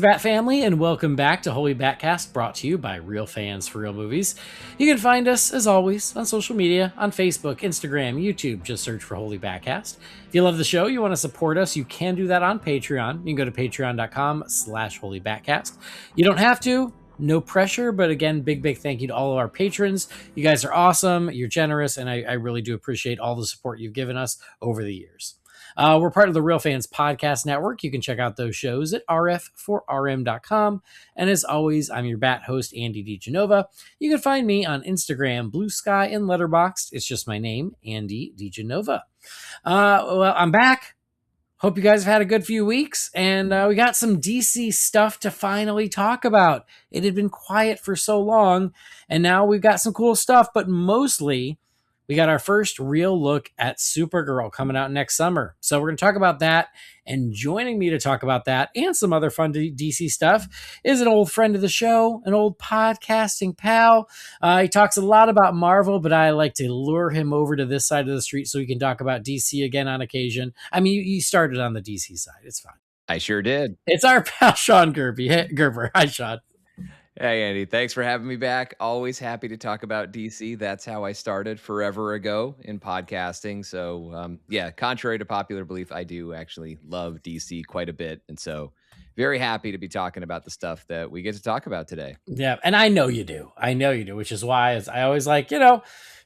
Bat family, and welcome back to Holy BatCast, brought to you by real fans for real movies. You can find us, as always, on social media, on Facebook, Instagram, YouTube. Just search for Holy BatCast. If you love the show, you want to support us, you can do that on Patreon. You can go to patreon.com/HolyBatCast. You don't have to. No pressure, but again, big thank you to all of our patrons. You guys are awesome. You're generous, and I really do appreciate all the support you've given us over the years. We're part of the Real Fans Podcast Network. You can check out those shows at rf4rm.com. And as always, I'm your Bat host, Andy DiGenova. You can find me on Instagram, Blue Sky, and Letterboxd. It's just my name, Andy DiGenova. Well, I'm back. Hope you guys have had a good few weeks. And we got some DC stuff to finally talk about. It had been quiet for so long, and now we've got some cool stuff, but mostly we got our first real look at Supergirl coming out next summer. So we're going to talk about that. And joining me to talk about that and some other fun DC stuff is an old friend of the show, an old podcasting pal. He talks a lot about Marvel, but I like to lure him over to this side of the street so we can talk about DC again on occasion. I mean, you started on the DC side. It's fine. I sure did. It's our pal, Sean Gerber. Hi, Sean. Hey, Andy. Thanks for having me back. Always happy to talk about DC. That's how I started forever ago in podcasting. So, contrary to popular belief, I do actually love DC quite a bit. And so very happy to be talking about the stuff that we get to talk about today. Yeah, and I know you do, which is why I always like,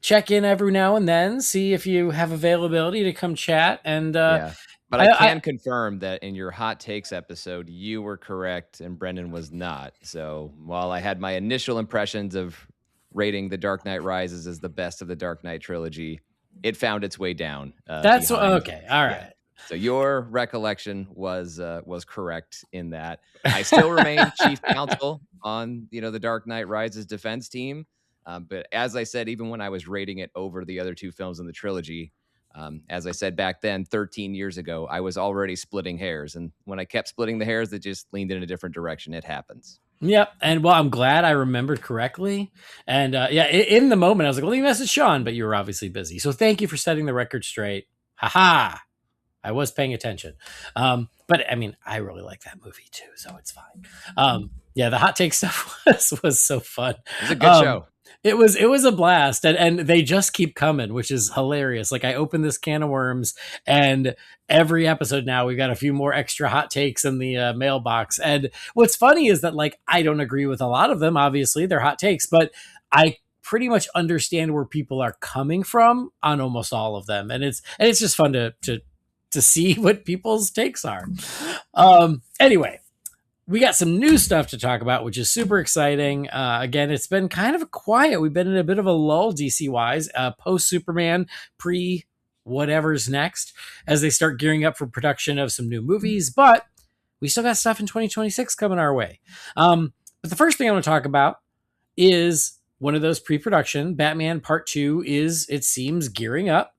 check in every now and then, see if you have availability to come chat. And But I can confirm that in your hot takes episode, you were correct and Brendan was not. So while I had my initial impressions of rating The Dark Knight Rises as the best of the Dark Knight trilogy, it found its way down. That's okay. All right. Yeah. So your recollection was correct in that. I still remain chief counsel on the Dark Knight Rises defense team. But as I said, even when I was rating it over the other two films in the trilogy, as I said back then, 13 years ago, I was already splitting hairs. And when I kept splitting the hairs, it just leaned in a different direction. It happens. Yep. And well, I'm glad I remembered correctly. And in the moment, I was like, well, you messaged Sean, but you were obviously busy. So thank you for setting the record straight. Ha. I was paying attention. But I mean, I really like that movie too, so it's fine. The hot take stuff was so fun. It was a good show. It was a blast, and they just keep coming, which is hilarious. Like, I opened this can of worms, and every episode now we've got a few more extra hot takes in the mailbox. And what's funny is that, like, I don't agree with a lot of them. Obviously, they're hot takes, but I pretty much understand where people are coming from on almost all of them, and it's just fun to see what people's takes are. Anyway. We got some new stuff to talk about, which is super exciting. Again, it's been kind of quiet. We've been in a bit of a lull DC-wise, post-Superman, pre-whatever's next, as they start gearing up for production of some new movies. But we still got stuff in 2026 coming our way. But the first thing I want to talk about is one of those pre-production. Batman Part 2 is, it seems, gearing up.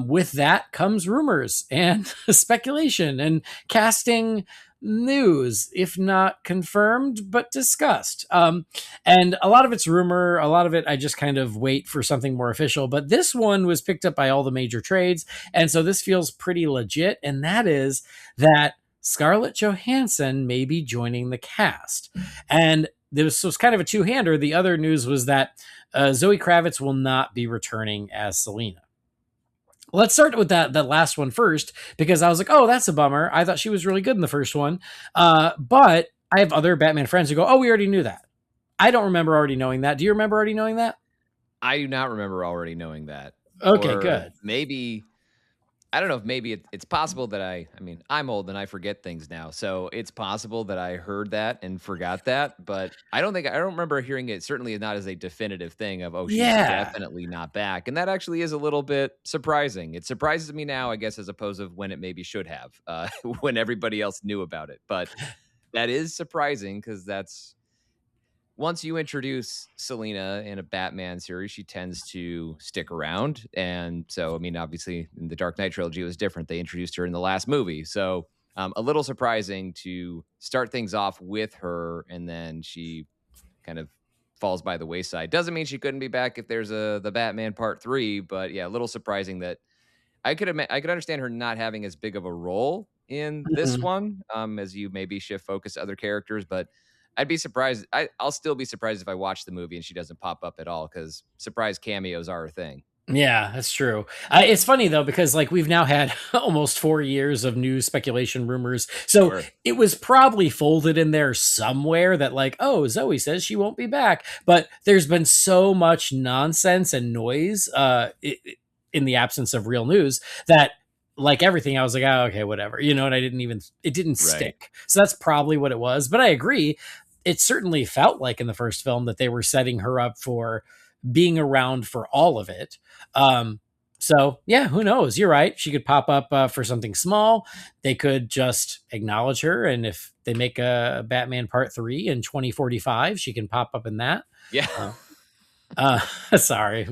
With that comes rumors and speculation and casting news, if not confirmed, but discussed. And a lot of it's rumor, a lot of it I just kind of wait for something more official, but this one was picked up by all the major trades, and so this feels pretty legit, and that is that Scarlett Johansson may be joining the cast. And this was kind of a two-hander. The other news was that Zoe Kravitz will not be returning as Selena. Let's start with that last one first, because I was like, oh, that's a bummer. I thought she was really good in the first one. But I have other Batman friends who go, oh, we already knew that. I don't remember already knowing that. Do you remember already knowing that? I do not remember already knowing that. Okay, good. Maybe, I don't know if maybe it's possible that I mean, I'm old and I forget things now. So it's possible that I heard that and forgot that, but I don't remember hearing it. Certainly not as a definitive thing of, oh, she's definitely not back. And that actually is a little bit surprising. It surprises me now, I guess, as opposed to when it maybe should have, when everybody else knew about it. But that is surprising, because that's, once you introduce Selena in a Batman series, she tends to stick around. And so, I mean, obviously in the Dark Knight trilogy, it was different. They introduced her in the last movie. So a little surprising to start things off with her, and then she kind of falls by the wayside. Doesn't mean she couldn't be back if there's the Batman Part 3, but yeah, a little surprising that I could understand her not having as big of a role in this Mhm. one, as you maybe shift focus to other characters, but I'd be surprised. I'll still be surprised if I watch the movie and she doesn't pop up at all because surprise cameos are a thing. Yeah, that's true. It's funny though because like we've now had almost 4 years of news speculation rumors, so Sure. it was probably folded in there somewhere that like, oh, Zoe says she won't be back, but there's been so much nonsense and noise in the absence of real news that like everything, I was like, oh, okay, whatever, and I didn't even it didn't Right. stick. So that's probably what it was. But I agree, it certainly felt like in the first film that they were setting her up for being around for all of it. Um, so yeah, who knows? You're right. She could pop up for something small. They could just acknowledge her, and if they make a Batman Part 3 in 2045, she can pop up in that. Yeah. Uh, Sorry,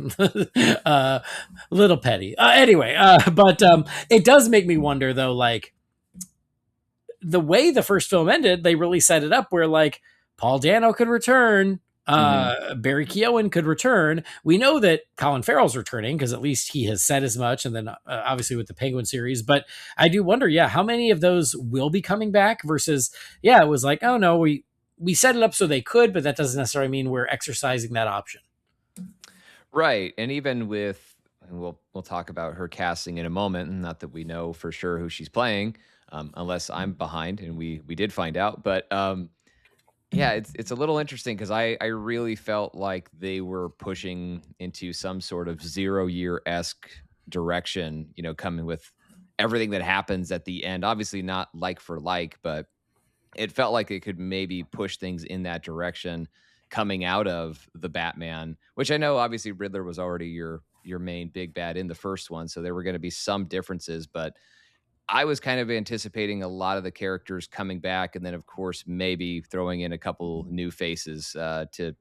little petty. Anyway, but it does make me wonder though, like the way the first film ended, they really set it up where like Paul Dano could return, Hmm. Barry Keoghan could return. We know that Colin Farrell's returning because at least he has said as much, and then obviously with the Penguin series. But I do wonder, yeah, how many of those will be coming back versus, yeah, it was like, oh no, we set it up so they could, but that doesn't necessarily mean we're exercising that option. Right. And even with, and we'll talk about her casting in a moment, and not that we know for sure who she's playing, unless I'm behind and we did find out. But yeah, it's a little interesting because I really felt like they were pushing into some sort of 0 year-esque direction, coming with everything that happens at the end. Obviously not like for like, but it felt like it could maybe push things in that direction coming out of the Batman, which I know obviously Riddler was already your main big bad in the first one, so there were going to be some differences, but I was kind of anticipating a lot of the characters coming back, and then of course maybe throwing in a couple new faces to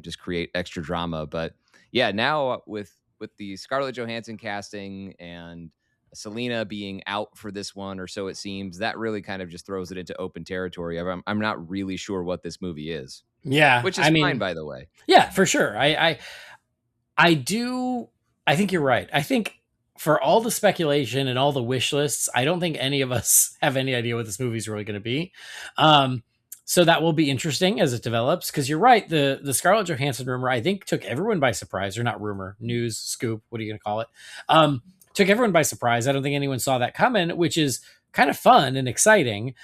just create extra drama. But yeah, now with the Scarlett Johansson casting and Selena being out for this one, or so it seems, that really kind of just throws it into open territory. I'm not really sure what this movie is, Yeah, which is I fine, mean, by the way. yeah, for sure. I do. I think you're right. I think for all the speculation and all the wish lists, I don't think any of us have any idea what this movie is really going to be. Um, so that will be interesting as it develops. Because you're right, the Scarlett Johansson rumor I think took everyone by surprise, or not rumor, news, scoop. What are you going to call it? Took everyone by surprise. I don't think anyone saw that coming, which is kind of fun and exciting.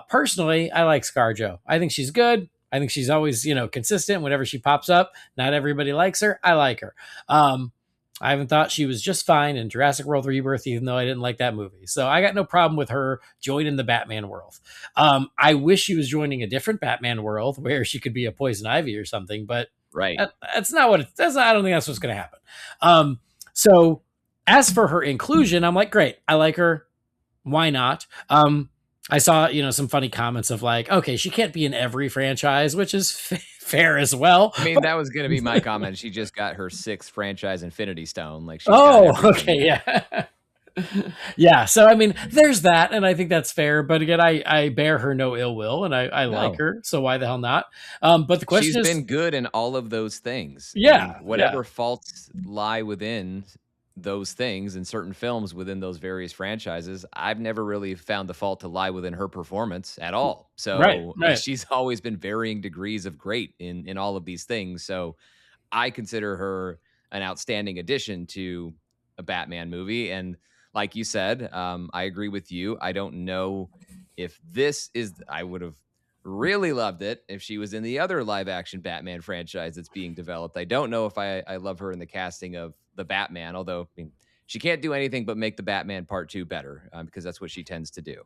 Personally, I like ScarJo. I think she's good. I think she's always, consistent whenever she pops up. Not everybody likes her. I like her. Um, I haven't thought she was just fine in Jurassic World Rebirth, even though I didn't like that movie. So I got no problem with her joining the Batman world. I wish she was joining a different Batman world where she could be a Poison Ivy or something, but Right. that's not what that's not, I don't think that's what's going to happen. So as for her inclusion, I'm like, great. I like her. Why not? I saw, some funny comments of like, okay, she can't be in every franchise, which is fair as well. I mean, that was going to be my comment. She just got her sixth franchise Infinity Stone. Like, she's got Oh, everything okay, now. yeah. Yeah, so I mean, there's that, and I think that's fair. But again, I bear her no ill will, and I like No, her, so why the hell not? But the she's question is, been good in all of those things, and yeah, yeah, whatever faults lie within those things in certain films within those various franchises, I've never really found the fault to lie within her performance at all. right, So right. she's always been varying degrees of great in all of these things. So I consider her an outstanding addition to a Batman movie. And like you said, I agree with you. I don't know if this is, I would have really loved it if she was in the other live action Batman franchise that's being developed. I don't know if I love her in the casting of the Batman, although I mean, she can't do anything but make the Batman part two better because that's what she tends to do.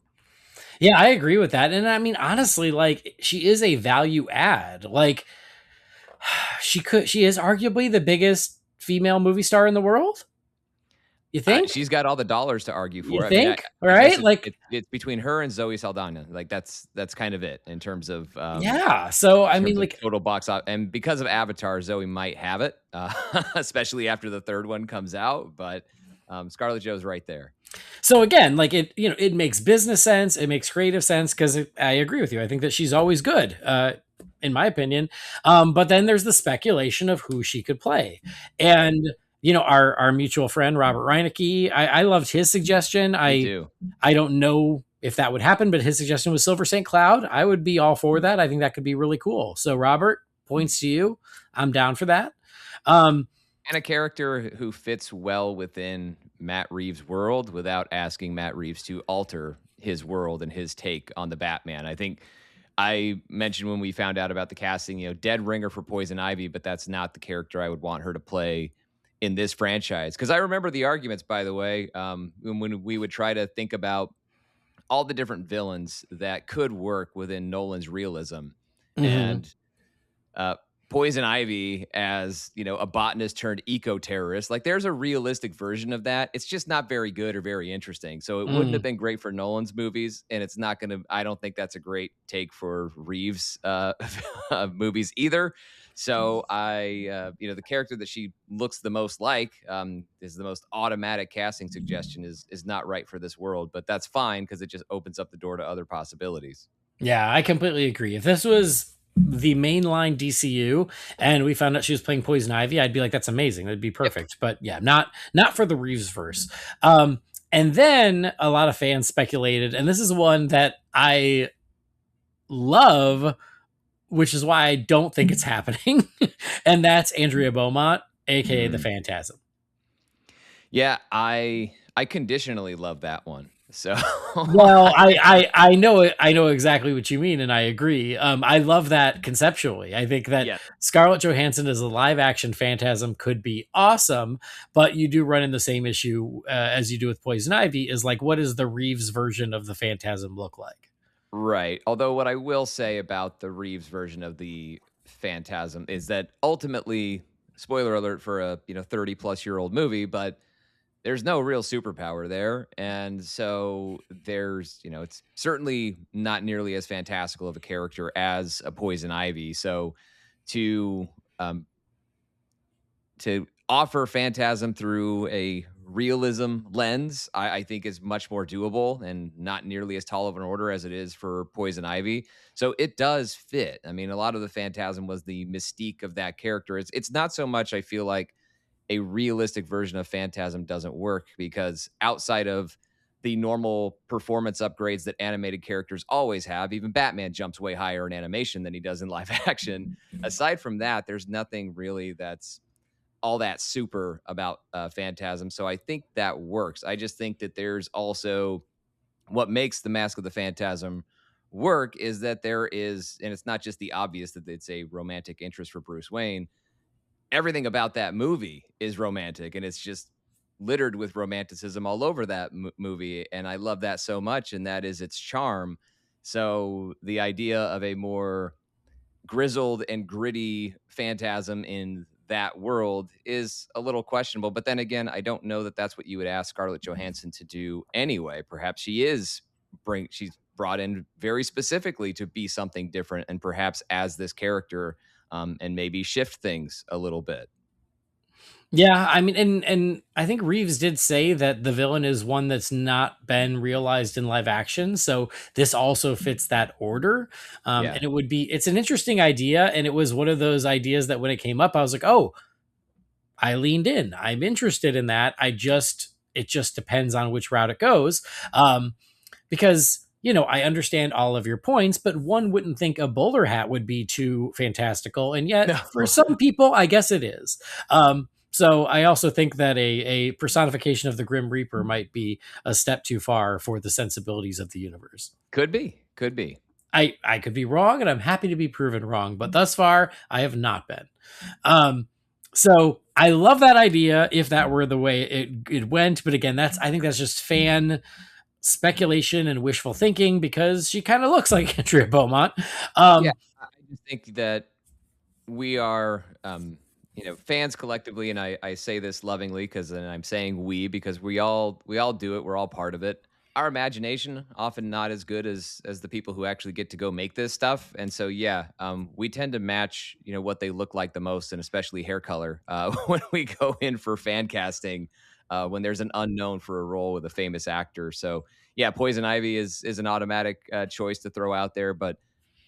Yeah, I agree with that. And I mean, honestly, like she is a value add. Like she is arguably the biggest female movie star in the world. You think? She's got all the dollars to argue You for. I mean, think? I guess Right? Like, it's between her and Zoe Saldana. Like that's kind of it yeah. So in I mean, terms of like, total box office. And because of Avatar, Zoe might have it, especially after the third one comes out. But Scarlett Jo's right there. so again, like it makes business sense. It makes creative sense because I agree with you. I think that she's always good, in my opinion. But then there's the speculation of who she could play, and our mutual friend Robert Reinecke. I loved his suggestion. Me I too. I don't know if that would happen, but his suggestion was Silver St. Cloud. I would be all for that. I think that could be really cool. So Robert, points to you. I'm down for that. And a character who fits well within Matt Reeves' world without asking Matt Reeves to alter his world and his take on the Batman. I think I mentioned when we found out about the casting, dead ringer for Poison Ivy, but that's not the character I would want her to play in this franchise. Because I remember the arguments, by the way, when we would try to think about all the different villains that could work within Nolan's realism. Mm-hmm. And Poison Ivy as, a botanist turned eco-terrorist. Like, there's a realistic version of that. It's just not very good or very interesting. So it wouldn't have been great for Nolan's movies, and it's not going to, I don't think that's a great take for Reeves' movies either. So the character that she looks the most like is the most automatic casting suggestion is not right for this world, but that's fine because it just opens up the door to other possibilities. Yeah, I completely agree. If this was the mainline DCU and we found out she was playing Poison Ivy, I'd be like, that's amazing. That'd be perfect. Yep. But yeah, not for the Reeves verse. And then a lot of fans speculated, and this is one that I love, which is why I don't think it's happening. And that's Andrea Beaumont, aka the Phantasm. Yeah, I conditionally love that one. So well, I know it. I know exactly what you mean, and I agree. I love that conceptually. I think that Scarlett Johansson as a live action Phantasm could be awesome, but you do run in the same issue as you do with Poison Ivy. Is like, what does the Reeves version of the Phantasm look like? Right. Although what I will say about the Reeves version of the Phantasm is that ultimately, spoiler alert for a 30-plus-year-old movie, but there's no real superpower there. And so there's, it's certainly not nearly as fantastical of a character as a Poison Ivy. So to offer Phantasm through a realism lens, I think is much more doable and not nearly as tall of an order as it is for Poison Ivy. So it does fit. I mean, a lot of the Phantasm was the mystique of that character. It's not so much, I feel like, a realistic version of Phantasm doesn't work because outside of the normal performance upgrades that animated characters always have, even Batman jumps way higher in animation than he does in live action. Aside from that, there's nothing really that's all that super about Phantasm. So I think that works. I just think that there's also what makes the Mask of the Phantasm work is that there is, and it's not just the obvious that it's a romantic interest for Bruce Wayne. Everything about that movie is romantic, and it's just littered with romanticism all over that movie. And I love that so much, and that is its charm. So the idea of a more grizzled and gritty Phantasm in that world is a little questionable. But then again, I don't know that that's what you would ask Scarlett Johansson to do anyway. Perhaps she's brought in very specifically to be something different, and perhaps as this character, and maybe shift things a little bit. Yeah, I mean, and I think Reeves did say that the villain is one that's not been realized in live action, so this also fits that order. And it's an interesting idea, and it was one of those ideas that when it came up, I was like, oh, I leaned in. I'm interested in that. It just depends on which route it goes, because I understand all of your points, but one wouldn't think a bowler hat would be too fantastical. And yet for some people, I guess it is. So I also think that a personification of the Grim Reaper might be a step too far for the sensibilities of the universe. Could be. I could be wrong, and I'm happy to be proven wrong, but thus far I have not been. So I love that idea if that were the way it went. But again, I think that's just fan speculation and wishful thinking because she kind of looks like Andrea Beaumont. I just think that we are, fans collectively, and I say this lovingly because I'm saying we because we all do it. We're all part of it. Our imagination often not as good as the people who actually get to go make this stuff. And so, we tend to match, what they look like the most, and especially hair color when we go in for fan casting. When there's an unknown for a role with a famous actor. So Poison Ivy is an automatic choice to throw out there, but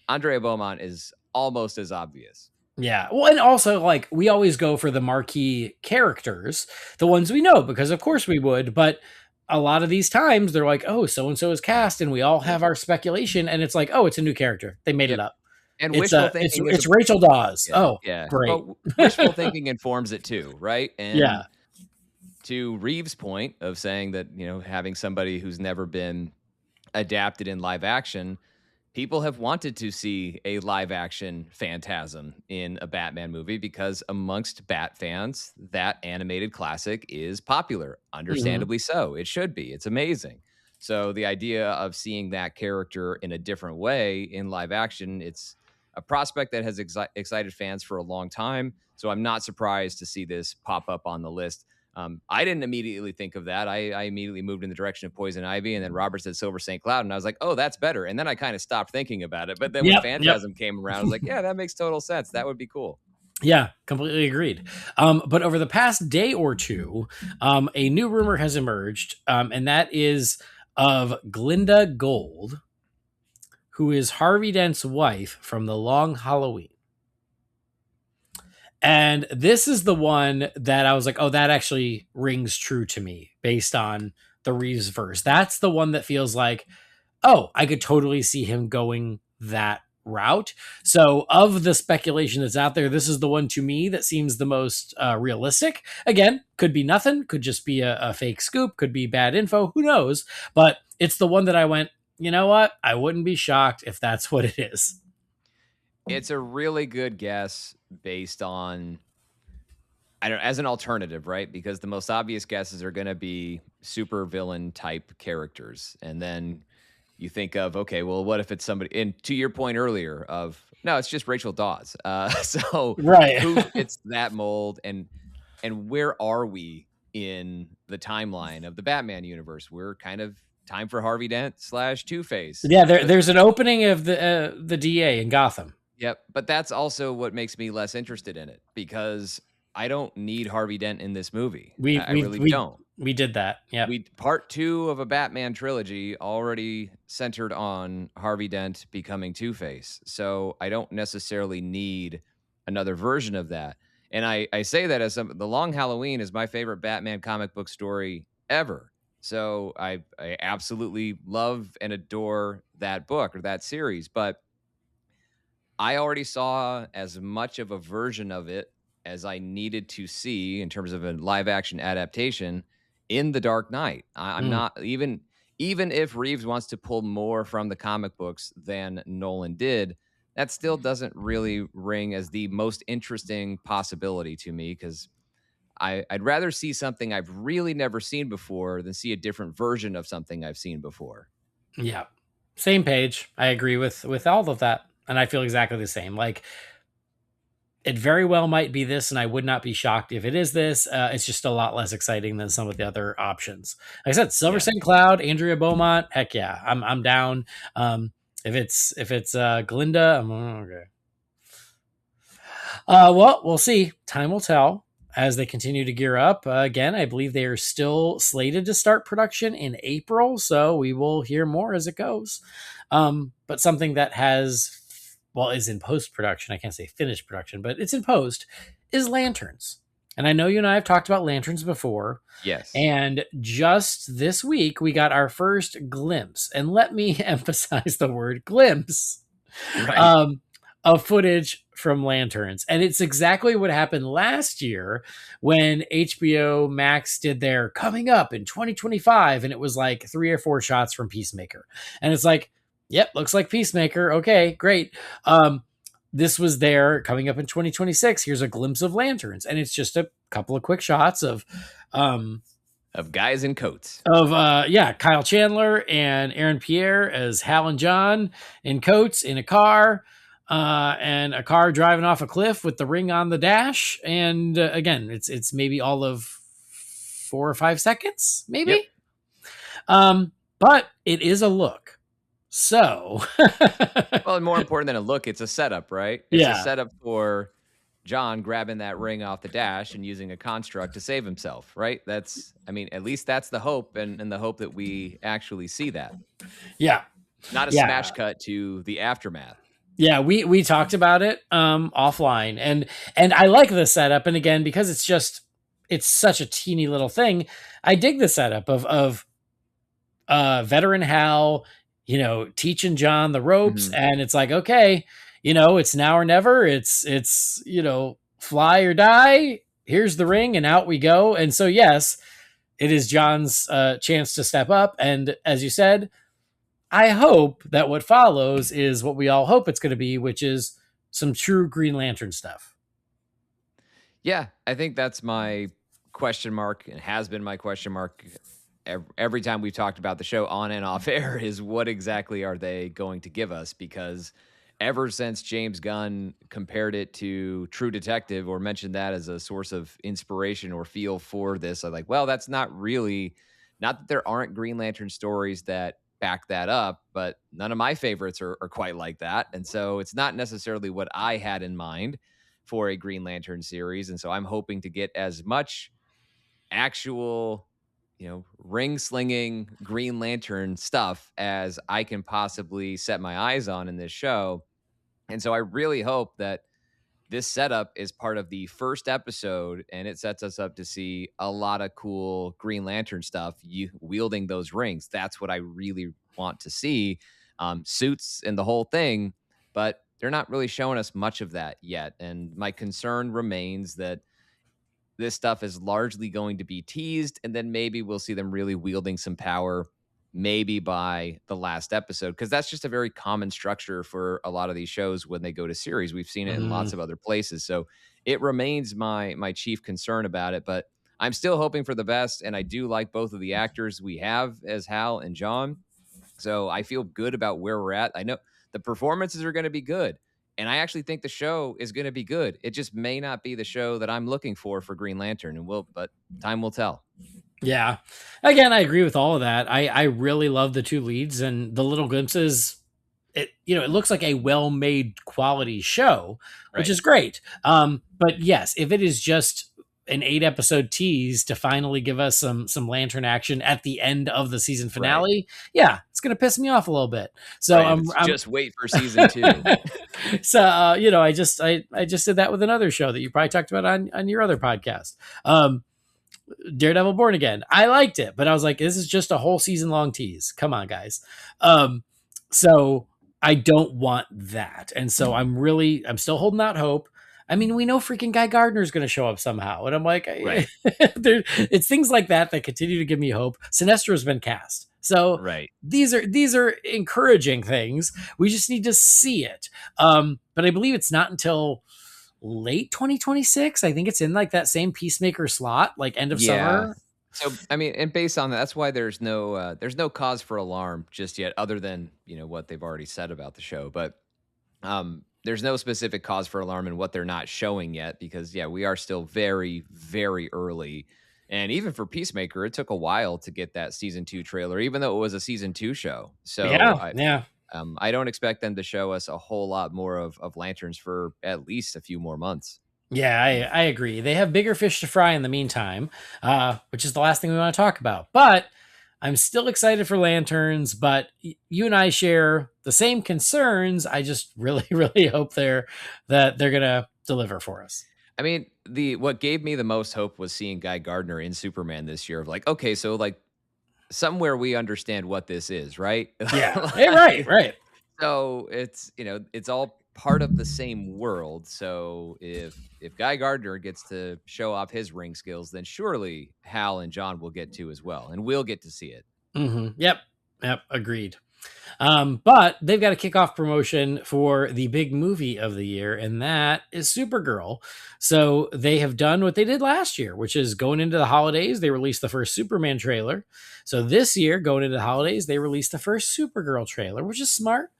Andrea Beaumont is almost as obvious. Yeah. Well, and also like we always go for the marquee characters, the ones we know, because of course we would, but a lot of these times they're like, oh, so and so is cast, and we all have our speculation, and it's like, oh, it's a new character. They made it Yep. up. And It's wishful thinking is it's Rachel Dawes. yeah, Oh, yeah. great. Well, wishful thinking informs it too, right? Yeah. And to Reeves' point of saying that, having somebody who's never been adapted in live action, people have wanted to see a live action Phantasm in a Batman movie because amongst Bat fans, that animated classic is popular. Understandably so. It should be. It's amazing. So the idea of seeing that character in a different way in live action, it's a prospect that has excited fans for a long time. So I'm not surprised to see this pop up on the list. I didn't immediately think of that. I immediately moved in the direction of Poison Ivy, and then Robert said Silver St. Cloud, and I was like, oh, that's better. And then I kind of stopped thinking about it. But then when Phantasm came around, I was like, yeah, that makes total sense. That would be cool. Yeah, completely agreed. But over the past day or two, a new rumor has emerged, and that is of Glinda Gold, who is Harvey Dent's wife from The Long Halloween. And this is the one that I was like, oh, that actually rings true to me based on the Reeves verse. That's the one that feels like, oh, I could totally see him going that route. So of the speculation that's out there, this is the one to me that seems the most realistic. Again, could be nothing, could just be a fake scoop, could be bad info, who knows? But it's the one that I went, you know what? I wouldn't be shocked if that's what it is. It's a really good guess based on, as an alternative, right? Because the most obvious guesses are going to be super villain type characters. And then you think of, okay, well, what if it's somebody, and to your point earlier of, no, it's just Rachel Dawes. So right. Who fits that mold, and where are we in the timeline of the Batman universe? We're kind of time for Harvey Dent / Two-Face. Yeah, there's an opening of the DA in Gotham. Yep, but that's also what makes me less interested in it, because I don't need Harvey Dent in this movie. I really don't. We did that. Yeah. Part 2 of a Batman trilogy already centered on Harvey Dent becoming Two-Face. So I don't necessarily need another version of that. And I say that as The Long Halloween is my favorite Batman comic book story ever. So I absolutely love and adore that book or that series. But I already saw as much of a version of it as I needed to see in terms of a live action adaptation in The Dark Knight. I'm not even if Reeves wants to pull more from the comic books than Nolan did, that still doesn't really ring as the most interesting possibility to me, because I'd rather see something I've really never seen before than see a different version of something I've seen before. Yeah. Same page. I agree with all of that. And I feel exactly the same. Like, it very well might be this, and I would not be shocked if it is this. It's just a lot less exciting than some of the other options. Like I said, Silver St. Cloud, Andrea Beaumont, heck yeah, I'm down. If it's Glinda, I'm okay. Well, we'll see. Time will tell as they continue to gear up. Again, I believe they are still slated to start production in April, so we will hear more as it goes. But something that is in post-production, I can't say finished production, but it's in post, is Lanterns. And I know you and I have talked about Lanterns before. Yes. And just this week, we got our first glimpse, and let me emphasize the word glimpse, right. of footage from Lanterns. And it's exactly what happened last year when HBO Max did their coming up in 2025, and it was like 3 or 4 shots from Peacemaker. And it's like, yep, looks like Peacemaker. Okay, great. This was there coming up in 2026. Here's a glimpse of Lanterns. And it's just a couple of quick shots of guys in coats. Of Kyle Chandler and Aaron Pierre as Hal and John in coats in a car, and a car driving off a cliff with the ring on the dash. And again, it's maybe all of 4 or 5 seconds, maybe. Yep. But it is a look. So, well, and more important than a look, it's a setup, right? It's a setup for John grabbing that ring off the dash and using a construct to save himself, right? At least that's the hope, and the hope that we actually see that. Yeah. Not a smash cut to the aftermath. Yeah, we talked about it offline, and I like the setup. And again, because it's such a teeny little thing, I dig the setup of veteran Hal, teaching John the ropes. Mhm. And it's like, okay, it's now or never. It's, fly or die. Here's the ring and out we go. And so, yes, it is John's chance to step up. And as you said, I hope that what follows is what we all hope it's going to be, which is some true Green Lantern stuff. Yeah, I think that's my question mark and has been my question mark every time we've talked about the show on and off air is what exactly are they going to give us? Because ever since James Gunn compared it to True Detective or mentioned that as a source of inspiration or feel for this, I'm like, well, that's not really, not that there aren't Green Lantern stories that back that up, but none of my favorites are quite like that. And so it's not necessarily what I had in mind for a Green Lantern series. And so I'm hoping to get as much actual, ring slinging Green Lantern stuff as I can possibly set my eyes on in this show. And so I really hope that this setup is part of the first episode and it sets us up to see a lot of cool Green Lantern stuff, you wielding those rings. That's what I really want to see. Suits and the whole thing, but they're not really showing us much of that yet. And my concern remains that this stuff is largely going to be teased, and then maybe we'll see them really wielding some power maybe by the last episode, because that's just a very common structure for a lot of these shows when they go to series. We've seen it in lots of other places. So it remains my chief concern about it, but I'm still hoping for the best, and I do like both of the actors we have as Hal and John. So I feel good about where we're at. I know the performances are going to be good. And I actually think the show is going to be good. It just may not be the show that I'm looking for Green Lantern, but time will tell. Yeah. Again, I agree with all of that. I really love the two leads and the little glimpses. It looks like a well-made quality show, which Right. is great. But yes, if it is just an 8-episode tease to finally give us some Lantern action at the end of the season finale, yeah, it's going to piss me off a little bit. So Right. It's just wait for season 2. So I just did that with another show that you probably talked about on your other podcast. Daredevil Born Again. I liked it, but I was like, this is just a whole season long tease. Come on, guys. So I don't want that. And so I'm still holding out hope. I mean, we know freaking Guy Gardner is going to show up somehow. And I'm like, Right. it's things like that continue to give me hope. Sinestro's been cast. So Right. these are encouraging things. We just need to see it. But I believe it's not until late 2026. I think it's in like that same Peacemaker slot, like end of summer. So I mean, and based on that, that's why there's no cause for alarm just yet, other than what they've already said about the show. But there's no specific cause for alarm in what they're not showing yet, because we are still very, very early. And even for Peacemaker, it took a while to get that season 2 trailer, even though it was a season 2 show. So I don't expect them to show us a whole lot more of Lanterns for at least a few more months. Yeah, I agree. They have bigger fish to fry in the meantime, which is the last thing we want to talk about. But I'm still excited for Lanterns, but you and I share the same concerns. I just really, really hope that they're going to deliver for us. I mean, what gave me the most hope was seeing Guy Gardner in Superman this year, of like, okay, so like somewhere we understand what this is, right? Yeah. Hey, right. So it's it's all part of the same world. So if Guy Gardner gets to show off his ring skills, then surely Hal and John will get to as well, and we'll get to see it. Mm-hmm. Yep. Agreed. But they've got a kickoff promotion for the big movie of the year, and that is Supergirl. So they have done what they did last year, which is going into the holidays, they released the first Superman trailer. So this year, going into the holidays, they released the first Supergirl trailer, which is smart.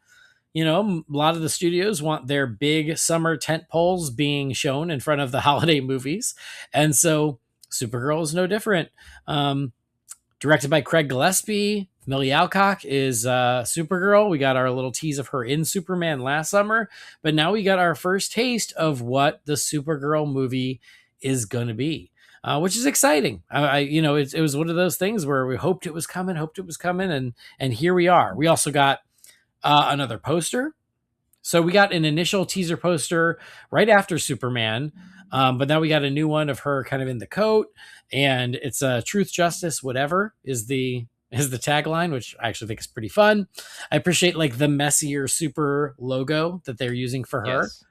A lot of the studios want their big summer tent poles being shown in front of the holiday movies. And so Supergirl is no different. Directed by Craig Gillespie. Milly Alcock is Supergirl. We got our little tease of her in Superman last summer, but now we got our first taste of what the Supergirl movie is going to be, which is exciting. It was one of those things where we hoped it was coming, and here we are. We also got another poster. So we got an initial teaser poster right after Superman, but now we got a new one of her kind of in the coat, and it's Truth, Justice, whatever is the is the tagline, which I actually think is pretty fun. I appreciate like the messier super logo that they're using for her. Yes.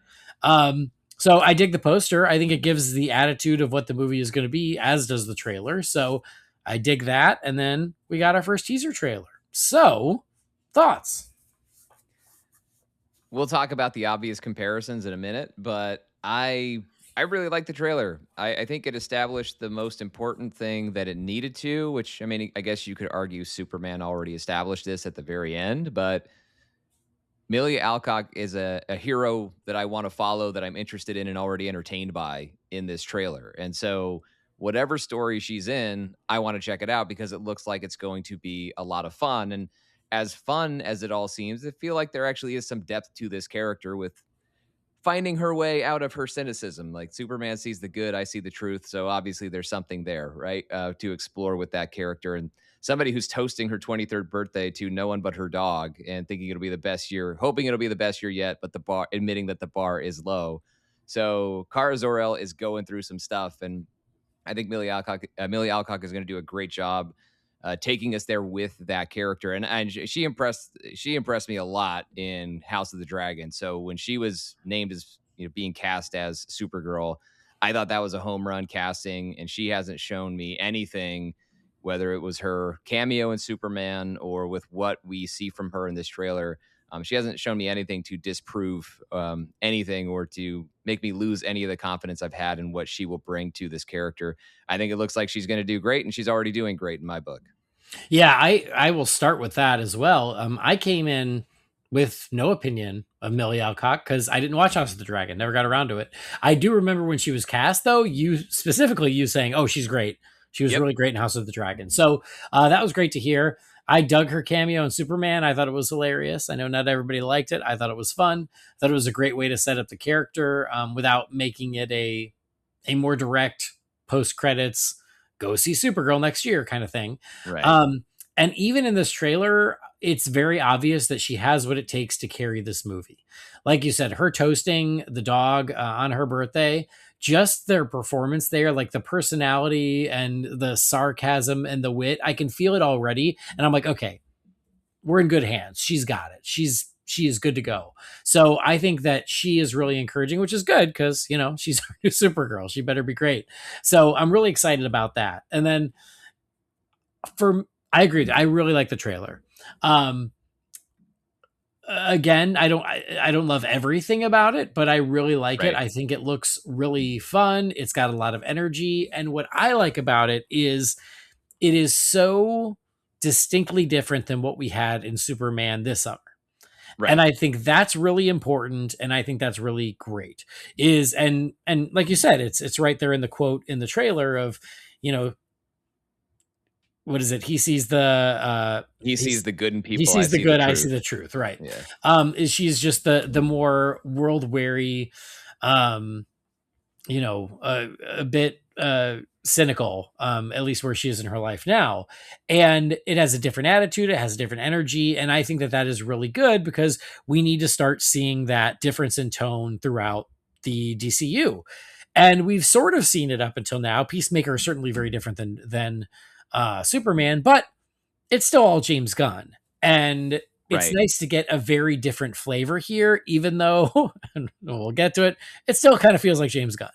So I dig the poster. I think it gives the attitude of what the movie is going to be, as does the trailer. So I dig that. And then we got our first teaser trailer. So, thoughts? We'll talk about the obvious comparisons in a minute, but I really like the trailer. I think it established the most important thing that it needed to, which I mean, I guess you could argue Superman already established this at the very end, but Milly Alcock is a hero that I want to follow, that I'm interested in and already entertained by in this trailer. And so whatever story she's in, I want to check it out because it looks like it's going to be a lot of fun. And as fun as it all seems, I feel like there actually is some depth to this character with finding her way out of her cynicism. Like Superman sees the good, I see the truth. So obviously there's something there, right? To explore with that character. And somebody who's toasting her 23rd birthday to no one but her dog and thinking it'll be the best year, hoping it'll be the best year yet, but the bar, admitting that the bar is low. So Kara Zor-El is going through some stuff. And I think Milly Alcock is going to do a great job taking us there with that character, and she impressed me a lot in House of the Dragon. So when she was named as being cast as Supergirl, I thought that was a home run casting, and she hasn't shown me anything, whether it was her cameo in Superman or with what we see from her in this trailer. She hasn't shown me anything to disprove anything or to make me lose any of the confidence I've had in what she will bring to this character. I think it looks like she's going to do great, and she's already doing great in my book. Yeah, I will start with that as well. I came in with no opinion of Milly Alcock because I didn't watch House of the Dragon, never got around to it. I do remember when she was cast, though, you saying, "Oh, she's great. She was really great in House of the Dragon." So that was great to hear. I dug her cameo in Superman. I thought it was hilarious. I know not everybody liked it. I thought it was fun. I thought it was a great way to set up the character without making it a more direct post credits go see Supergirl next year kind of thing. Right. And even in this trailer, it's very obvious that she has what it takes to carry this movie. Like you said, her toasting the dog on her birthday, just their performance there, like the personality and the sarcasm and the wit, I can feel it already. And I'm like, okay, we're in good hands. She's got it. She is good to go. So I think that she is really encouraging, which is good because, she's our new Supergirl. She better be great. So I'm really excited about that. And then I agree. I really like the trailer. Again, I don't love everything about it, but I really like it. I think it looks really fun. It's got a lot of energy. And what I like about it is so distinctly different than what we had in Superman this summer. Right. And I think that's really important. And I think that's really great and like you said, it's right there in the quote in the trailer of, what is it? He sees the good in people. He sees the good. I see the truth. Right. Yeah. She's just the more world weary, a bit cynical, at least where she is in her life now. And it has a different attitude. It has a different energy. And I think that is really good because we need to start seeing that difference in tone throughout the DCU. And we've sort of seen it up until now. Peacemaker is certainly very different than Superman, but it's still all James Gunn. And it's nice to get a very different flavor here, even though we'll get to it. It still kind of feels like James Gunn.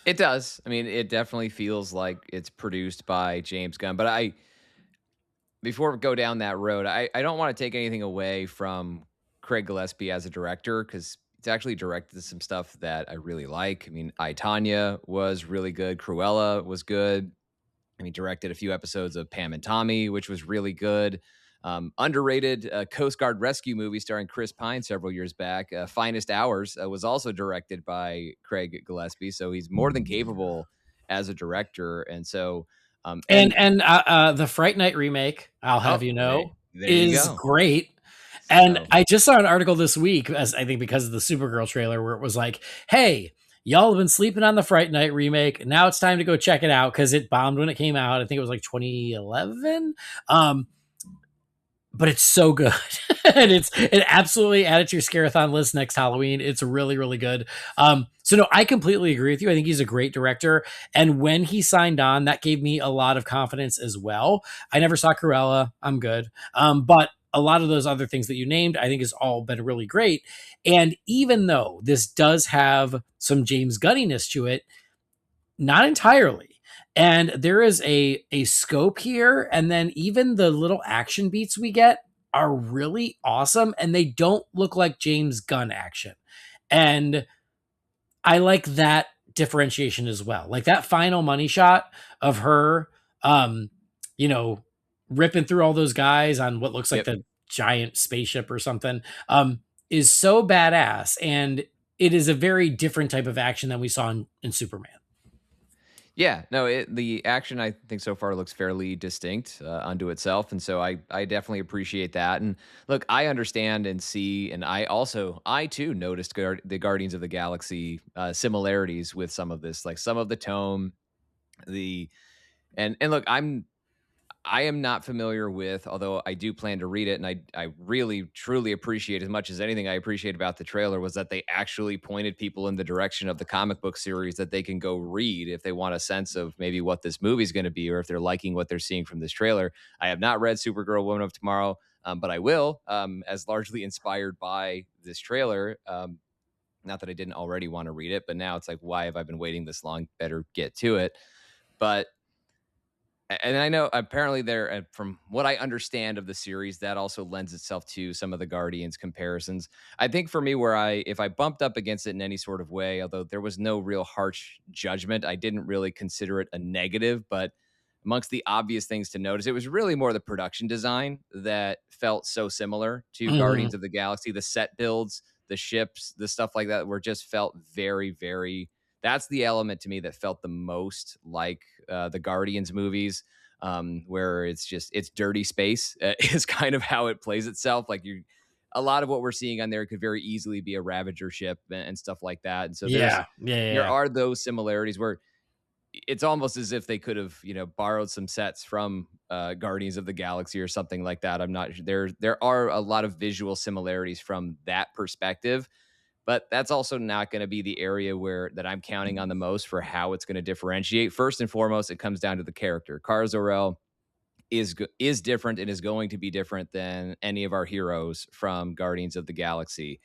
It does. I mean, it definitely feels like it's produced by James Gunn. But before we go down that road, I don't want to take anything away from Craig Gillespie as a director because it's actually directed some stuff that I really like. I mean, I, Tonya was really good. Cruella was good. I mean, directed a few episodes of Pam and Tommy, which was really good. Underrated Coast Guard rescue movie starring Chris Pine several years back. Finest Hours was also directed by Craig Gillespie, so he's more than capable as a director. And so, the Fright Night remake, I'll have you know, is great. And I just saw an article this week, as I think because of the Supergirl trailer, where it was like, "Hey, y'all have been sleeping on the Fright Night remake. Now it's time to go check it out because it bombed when it came out. I think it was like 2011." but it's so good. And it absolutely add it to your Scarathon list next Halloween. It's really, really good. So no, I completely agree with you. I think he's a great director. And when he signed on, that gave me a lot of confidence as well. I never saw Cruella. I'm good. But a lot of those other things that you named, I think has all been really great. And even though this does have some James Gunniness to it, not entirely. And there is a scope here, and then even the little action beats we get are really awesome, and they don't look like James Gunn action. And I like that differentiation as well. Like that final money shot of her, um, you know, ripping through all those guys on what looks like Yep. the giant spaceship or something, is so badass. And it is a very different type of action than we saw in Superman. Yeah, no, the action I think so far looks fairly distinct unto itself, and so I definitely appreciate that. And look, I understand and see, and I too noticed the Guardians of the Galaxy similarities with some of this, like some of the tone, the and look, I am not familiar with, although I do plan to read it, and I really truly appreciate, as much as anything I appreciate about the trailer was that they actually pointed people in the direction of the comic book series that they can go read if they want a sense of maybe what this movie's going to be, or if they're liking what they're seeing from this trailer. I have not read Supergirl Woman of Tomorrow, but I will, as largely inspired by this trailer. Not that I didn't already want to read it, but now it's like, why have I been waiting this long? Better get to it. But and I know apparently there, from what I understand of the series, that also lends itself to some of the Guardians comparisons. I think for me, if I bumped up against it in any sort of way, although there was no real harsh judgment, I didn't really consider it a negative. But amongst the obvious things to notice, it was really more the production design that felt so similar to Mhm. Guardians of the Galaxy. The set builds, the ships, the stuff like that were just felt very, very. That's the element to me that felt the most like the Guardians movies, where it's dirty space is kind of how it plays itself. Like a lot of what we're seeing on there could very easily be a Ravager ship and stuff like that. And so Yeah. Yeah, there yeah. are those similarities where it's almost as if they could have, borrowed some sets from Guardians of the Galaxy or something like that. I'm not sure. There are a lot of visual similarities from that perspective, but that's also not going to be the area where that I'm counting on the most for how it's going to differentiate. First and foremost, it comes down to the character. Kara Zor-El is different and is going to be different than any of our heroes from Guardians of the Galaxy.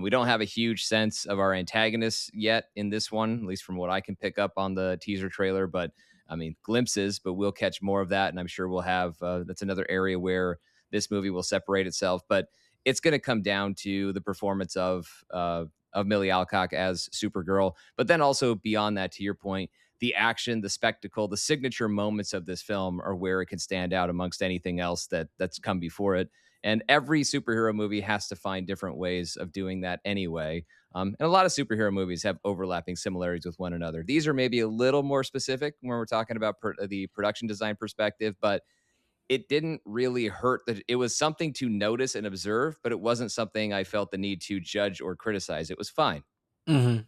We don't have a huge sense of our antagonists yet in this one, at least from what I can pick up on the teaser trailer. But I mean, glimpses, but we'll catch more of that, and I'm sure we'll have. That's another area where this movie will separate itself, but it's going to come down to the performance of Milly Alcock as Supergirl, but then also beyond that, to your point, the action, the spectacle, the signature moments of this film are where it can stand out amongst anything else that's come before it. And every superhero movie has to find different ways of doing that anyway. And a lot of superhero movies have overlapping similarities with one another. These are maybe a little more specific when we're talking about the production design perspective, but it didn't really hurt. That it was something to notice and observe, but it wasn't something I felt the need to judge or criticize. It was fine.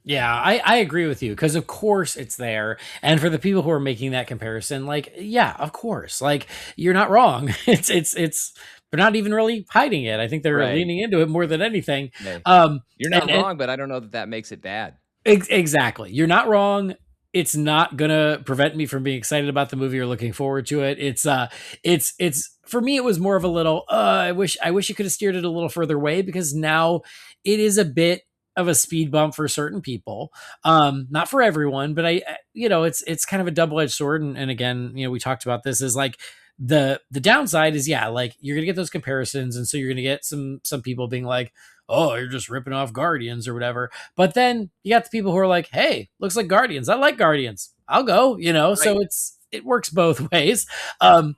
Yeah, I agree with you because of course it's there. And for the people who are making that comparison, like, yeah, of course. Like, you're not wrong. It's they're not even really hiding it. I think they're Right. leaning into it more than anything. Hey, Um you're not and wrong, but I don't know that that makes it bad. Exactly. You're not wrong. It's not gonna prevent me from being excited about the movie or looking forward to it. It's for me it was more of a little I wish you could have steered it a little further away because now it is a bit of a speed bump for certain people. Not for everyone, but it's kind of a double-edged sword. And again, we talked about this is like the downside is yeah, like you're gonna get those comparisons, and so you're gonna get some people being like, oh, you're just ripping off Guardians or whatever. But then you got the people who are like, hey, looks like Guardians. I like Guardians. I'll go, Right. so it works both ways. Um,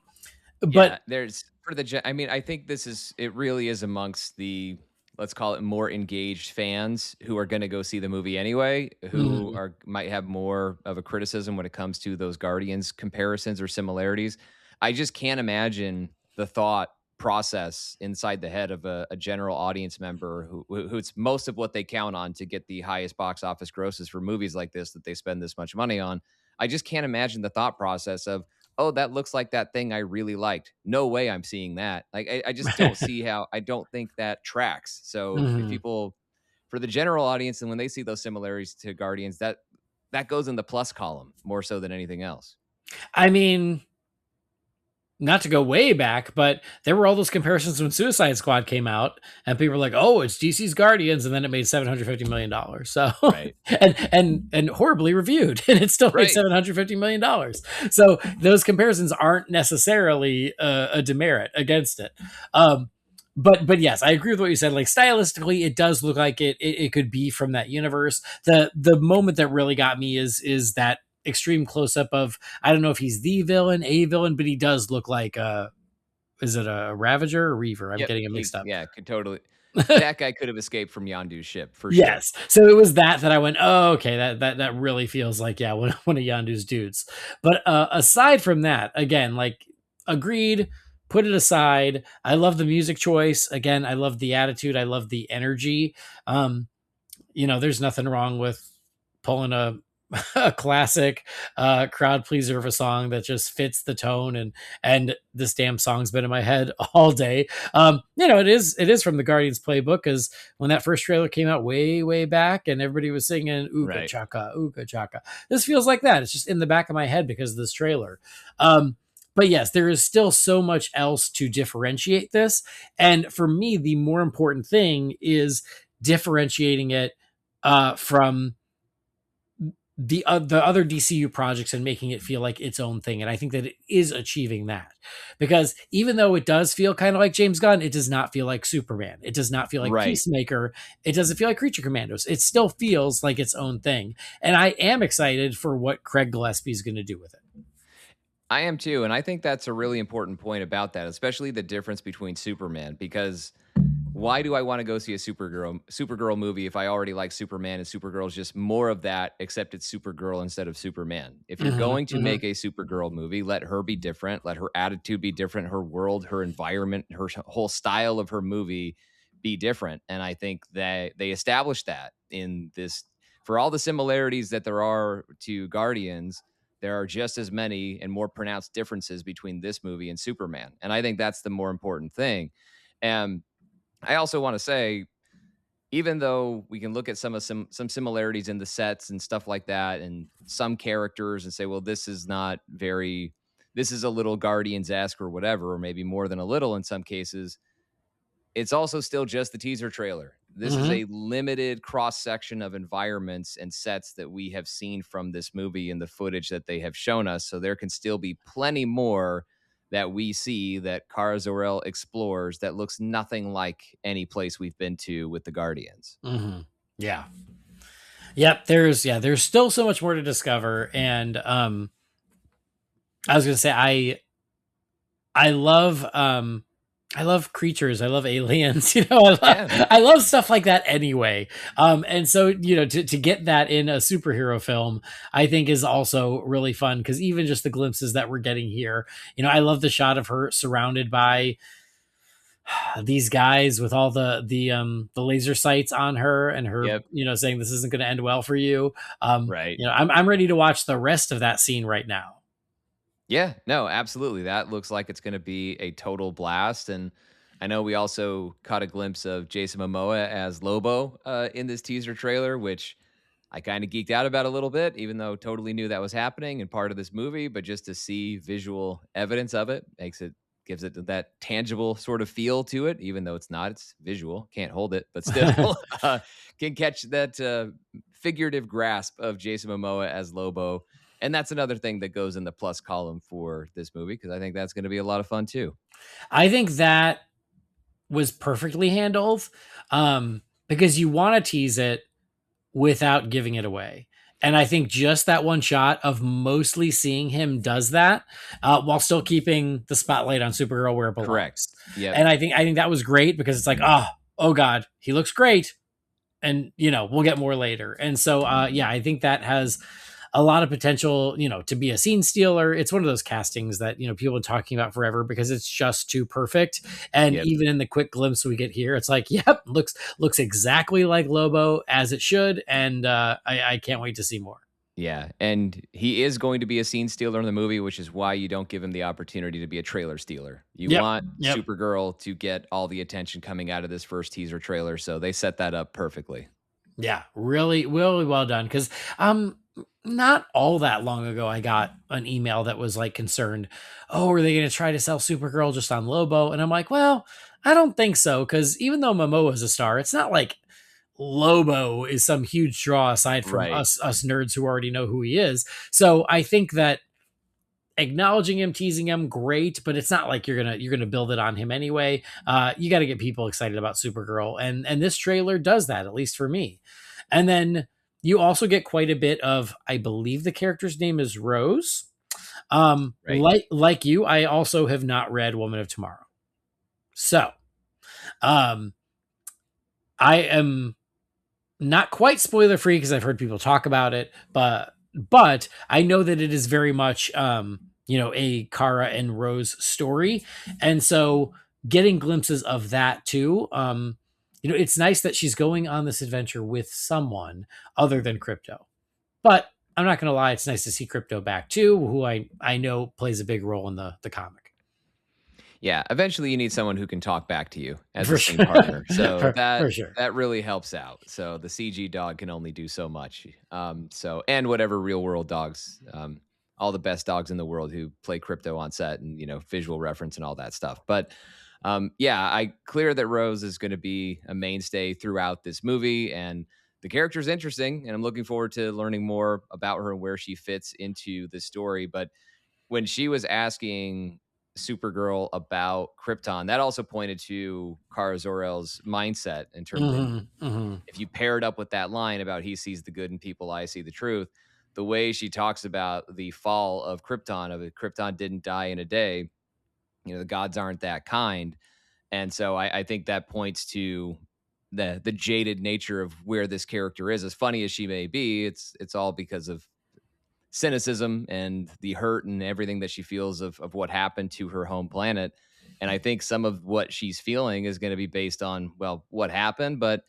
but Yeah, there's for the I mean, I think it really is amongst the, let's call it, more engaged fans who are gonna go see the movie anyway, who mm, are might have more of a criticism when it comes to those Guardians comparisons or similarities. I just can't imagine the thought process inside the head of a general audience member who it's most of what they count on to get the highest box office grosses for movies like this that they spend this much money on. I just can't imagine the thought process of, oh, that looks like that thing I really liked. No way I'm seeing that. Like, I just don't see how, I don't think that tracks. So if Mhm. people, for the general audience, and when they see those similarities to Guardians, that goes in the plus column more so than anything else. I mean, not to go way back, but there were all those comparisons when Suicide Squad came out, and people were like, "Oh, it's DC's Guardians," and then it made $750 million. So, Right. and horribly reviewed, and it still made Right. $750 million. So those comparisons aren't necessarily a demerit against it. But yes, I agree with what you said. Like stylistically, it does look like it could be from that universe. The moment that really got me is that extreme close up of, I don't know if he's the villain, a villain, but he does look like is it a Ravager or Reaver? I'm Yep. getting it mixed up. Yeah, could totally. That guy could have escaped from Yondu's ship for sure. Yes. So it was that I went, oh, okay, that really feels like, yeah, one of Yondu's dudes. But aside from that, again, like, agreed, put it aside. I love the music choice. Again, I love the attitude. I love the energy. There's nothing wrong with pulling a classic crowd pleaser of a song that just fits the tone, and this damn song's been in my head all day. It is from the Guardians playbook, because when that first trailer came out way back and everybody was singing ooga Right. chaka, ooga chaka, this feels like that. It's just in the back of my head because of this trailer. But yes, there is still so much else to differentiate this, and for me the more important thing is differentiating it from the other DCU projects and making it feel like its own thing. And I think that it is achieving that, because even though it does feel kind of like James Gunn, it does not feel like Superman. It does not feel like Right. Peacemaker. It doesn't feel like Creature Commandos. It still feels like its own thing. And I am excited for what Craig Gillespie is going to do with it. I am too, and I think that's a really important point about that, especially the difference between Superman, because why do I want to go see a Supergirl movie if I already like Superman, and Supergirl is just more of that, except it's Supergirl instead of Superman? If you're going to make a Supergirl movie, let her be different, let her attitude be different, her world, her environment, her whole style of her movie be different. And I think that they established that in this. For all the similarities that there are to Guardians, there are just as many and more pronounced differences between this movie and Superman. And I think that's the more important thing. And I also want to say, even though we can look at some similarities in the sets and stuff like that, and some characters, and say, well, this is a little Guardians-esque or whatever, or maybe more than a little in some cases, it's also still just the teaser trailer. This is a limited cross-section of environments and sets that we have seen from this movie and the footage that they have shown us. So there can still be plenty more that we see that Kara Zor-El explores that looks nothing like any place we've been to with the Guardians. Yeah. Yep. There's still so much more to discover. And I was going to say, I love creatures. I love aliens. I love stuff like that anyway. And so, to get that in a superhero film, I think is also really fun, because even just the glimpses that we're getting here, I love the shot of her surrounded by these guys with all the laser sights on her, and her, saying, "This isn't going to end well for you." Right. I'm ready to watch the rest of that scene right now. Yeah, no, absolutely. That looks like it's going to be a total blast. And I know we also caught a glimpse of Jason Momoa as Lobo in this teaser trailer, which I kind of geeked out about a little bit, even though totally knew that was happening and part of this movie. But just to see visual evidence of it gives it that tangible sort of feel to it, even though it's not. It's visual, can't hold it, but still can catch that figurative grasp of Jason Momoa as Lobo. And that's another thing that goes in the plus column for this movie, because I think that's going to be a lot of fun too. I think that was perfectly handled, because you want to tease it without giving it away. And I think just that one shot of mostly seeing him does that, while still keeping the spotlight on Supergirl where it belongs. Correct. Yeah. And I think that was great, because it's like, oh God, he looks great. And, we'll get more later. And so, I think that has a lot of potential, to be a scene stealer. It's one of those castings that, people are talking about forever, because it's just too perfect. And even in the quick glimpse we get here, it's like, yep, looks exactly like Lobo, as it should. And I can't wait to see more. Yeah, and he is going to be a scene stealer in the movie, which is why you don't give him the opportunity to be a trailer stealer. You Yep. want Yep. Supergirl to get all the attention coming out of this first teaser trailer, so they set that up perfectly. Yeah, really, really well done. Because not all that long ago, I got an email that was like concerned. Oh, are they going to try to sell Supergirl just on Lobo? And I'm like, well, I don't think so. Because even though Momoa is a star, it's not like Lobo is some huge draw aside from Right. us nerds who already know who he is. So I think that acknowledging him, teasing him, great, but it's not like you're gonna build it on him anyway. You got to get people excited about Supergirl, and this trailer does that, at least for me. And then you also get quite a bit of, I believe the character's name is Rose. Right. Like you, I also have not read Woman of Tomorrow, so um, I am not quite spoiler free because I've heard people talk about it, but I know that it is very much a Kara and Rose story, and so getting glimpses of that too. It's nice that she's going on this adventure with someone other than Crypto. But I'm not going to lie, it's nice to see Crypto back too, who I know plays a big role in the comic. Yeah, eventually you need someone who can talk back to you as For a scene sure. partner. So For sure. that really helps out. So the CG dog can only do so much. And whatever real world dogs, all the best dogs in the world who play Crypto on set and visual reference and all that stuff. But yeah, I clear that Rose is going to be a mainstay throughout this movie, and the character is interesting, and I'm looking forward to learning more about her and where she fits into the story. But when she was asking Supergirl about Krypton, that also pointed to Kara Zor-El's mindset in terms of, Hmm. Hmm. if you pair it up with that line about he sees the good in people, I see the truth, the way she talks about the fall of Krypton, of it, Krypton didn't die in a day, the gods aren't that kind. And so I think that points to the jaded nature of where this character is. As funny as she may be, it's all because of cynicism and the hurt and everything that she feels of what happened to her home planet. And I think some of what she's feeling is going to be based on, well, what happened. But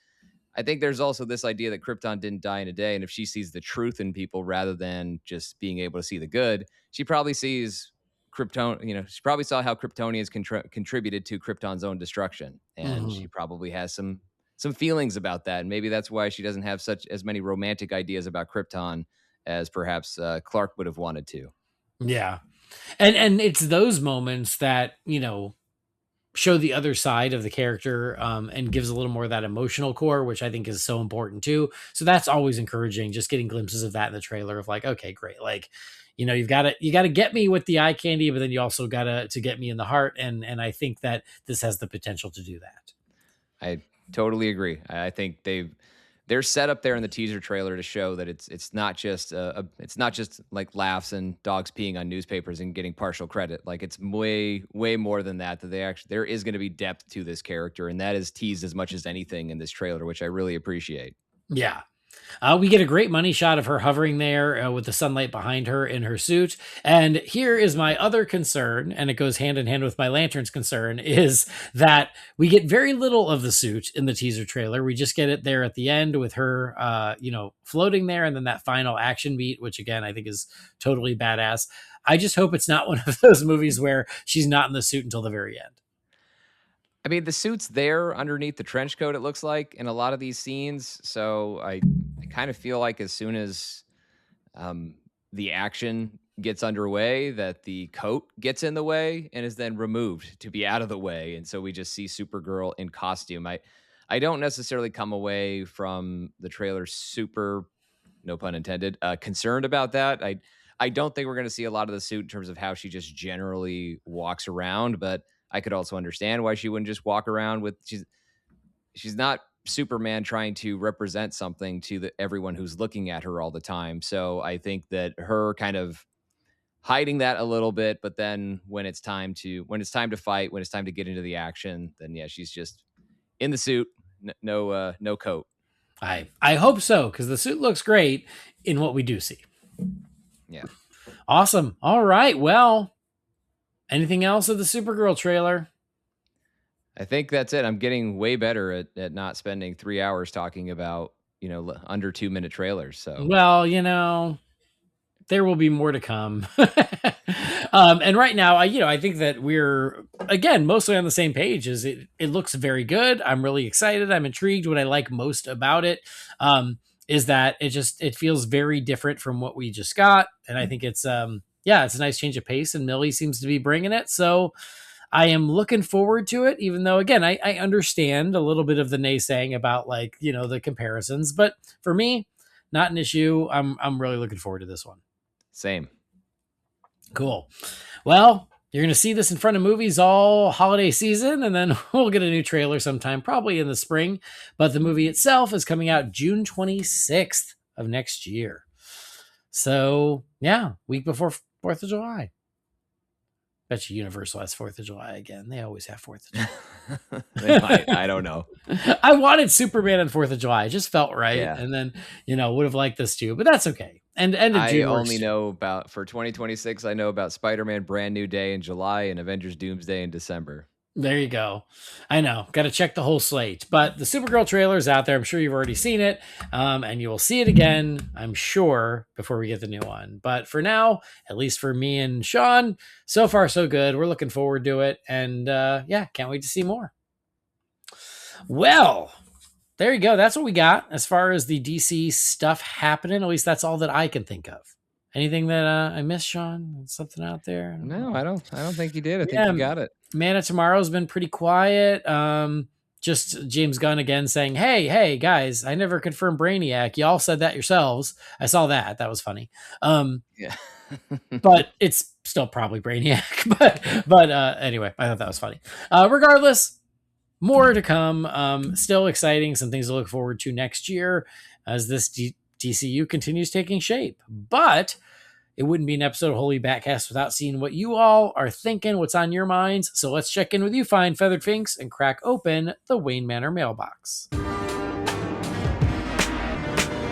I think there's also this idea that Krypton didn't die in a day. And if she sees the truth in people rather than just being able to see the good, she probably sees Krypton, she probably saw how Kryptonians contributed to Krypton's own destruction. And Hmm. she probably has some feelings about that. And maybe that's why she doesn't have such as many romantic ideas about Krypton as perhaps Clark would have wanted to. Yeah. And it's those moments that, show the other side of the character, and gives a little more of that emotional core, which I think is so important too. So that's always encouraging, just getting glimpses of that in the trailer of like, okay, great. Like, you got to get me with the eye candy, but then you also got to get me in the heart. And I think that this has the potential to do that. I totally agree. I think they're set up there in the teaser trailer to show that it's not just it's not just like laughs and dogs peeing on newspapers and getting partial credit. Like, it's way more than that. That there is going to be depth to this character, and that is teased as much as anything in this trailer, which I really appreciate. Yeah. We get a great money shot of her hovering there, with the sunlight behind her in her suit. And here is my other concern, and it goes hand in hand with my Lanterns concern, is that we get very little of the suit in the teaser trailer. We just get it there at the end with her, floating there, and then that final action beat, which again, I think is totally badass. I just hope it's not one of those movies where she's not in the suit until the very end. I mean, the suit's there underneath the trench coat, it looks like, in a lot of these scenes. So I kind of feel like as soon as um, the action gets underway, that the coat gets in the way and is then removed to be out of the way. And so we just see Supergirl in costume. I don't necessarily come away from the trailer super, no pun intended, concerned about that. I don't think we're going to see a lot of the suit in terms of how she just generally walks around, but I could also understand why she wouldn't just walk around with she's not Superman trying to represent something to everyone who's looking at her all the time. So I think that her kind of hiding that a little bit, but then when it's time to fight, when it's time to get into the action, then yeah, she's just in the suit, no coat. I hope so, because the suit looks great in what we do see. Yeah. Awesome. All right. Well, anything else of the Supergirl trailer? I think that's it. I'm getting way better at not spending 3 hours talking about, under 2 minute trailers. So Well, there will be more to come. And right now, I think that we're, again, mostly on the same page. It looks very good. I'm really excited. I'm intrigued. What I like most about it is that it feels very different from what we just got. And I think it's it's a nice change of pace, and Milly seems to be bringing it. So I am looking forward to it, even though, again, I understand a little bit of the naysaying about, like, the comparisons, but for me, not an issue. I'm really looking forward to this one. Same. Cool. Well, you're going to see this in front of movies all holiday season, and then we'll get a new trailer sometime, probably in the spring. But the movie itself is coming out June 26th of next year. So, yeah, week before 4th of July. Bet you Universal has 4th of July again. They always have 4th of July. They might. I don't know. I wanted Superman on 4th of July. It just felt right. Yeah. And then, would have liked this too, but that's okay. And I only know about, for 2026, I know about Spider-Man Brand New Day in July and Avengers Doomsday in December. There you go. I know. Got to check the whole slate. But the Supergirl trailer is out there. I'm sure you've already seen it. And you will see it again, I'm sure, before we get the new one. But for now, at least for me and Sean, so far so good. We're looking forward to it. And can't wait to see more. Well, there you go. That's what we got as far as the DC stuff happening. At least that's all that I can think of. Anything that I missed, Sean? Something out there? No, I don't think you did. I think you got it. Man of Tomorrow's been pretty quiet. Just James Gunn again saying, hey, guys, I never confirmed Brainiac. Y'all said that yourselves. I saw that. That was funny. Yeah. But it's still probably Brainiac. But anyway, I thought that was funny. Regardless, more to come. Still exciting. Some things to look forward to next year as this DCU continues taking shape. But it wouldn't be an episode of Holy BatCast without seeing what you all are thinking, what's on your minds. So let's check in with you, fine feathered finks, and crack open the Wayne Manor mailbox. It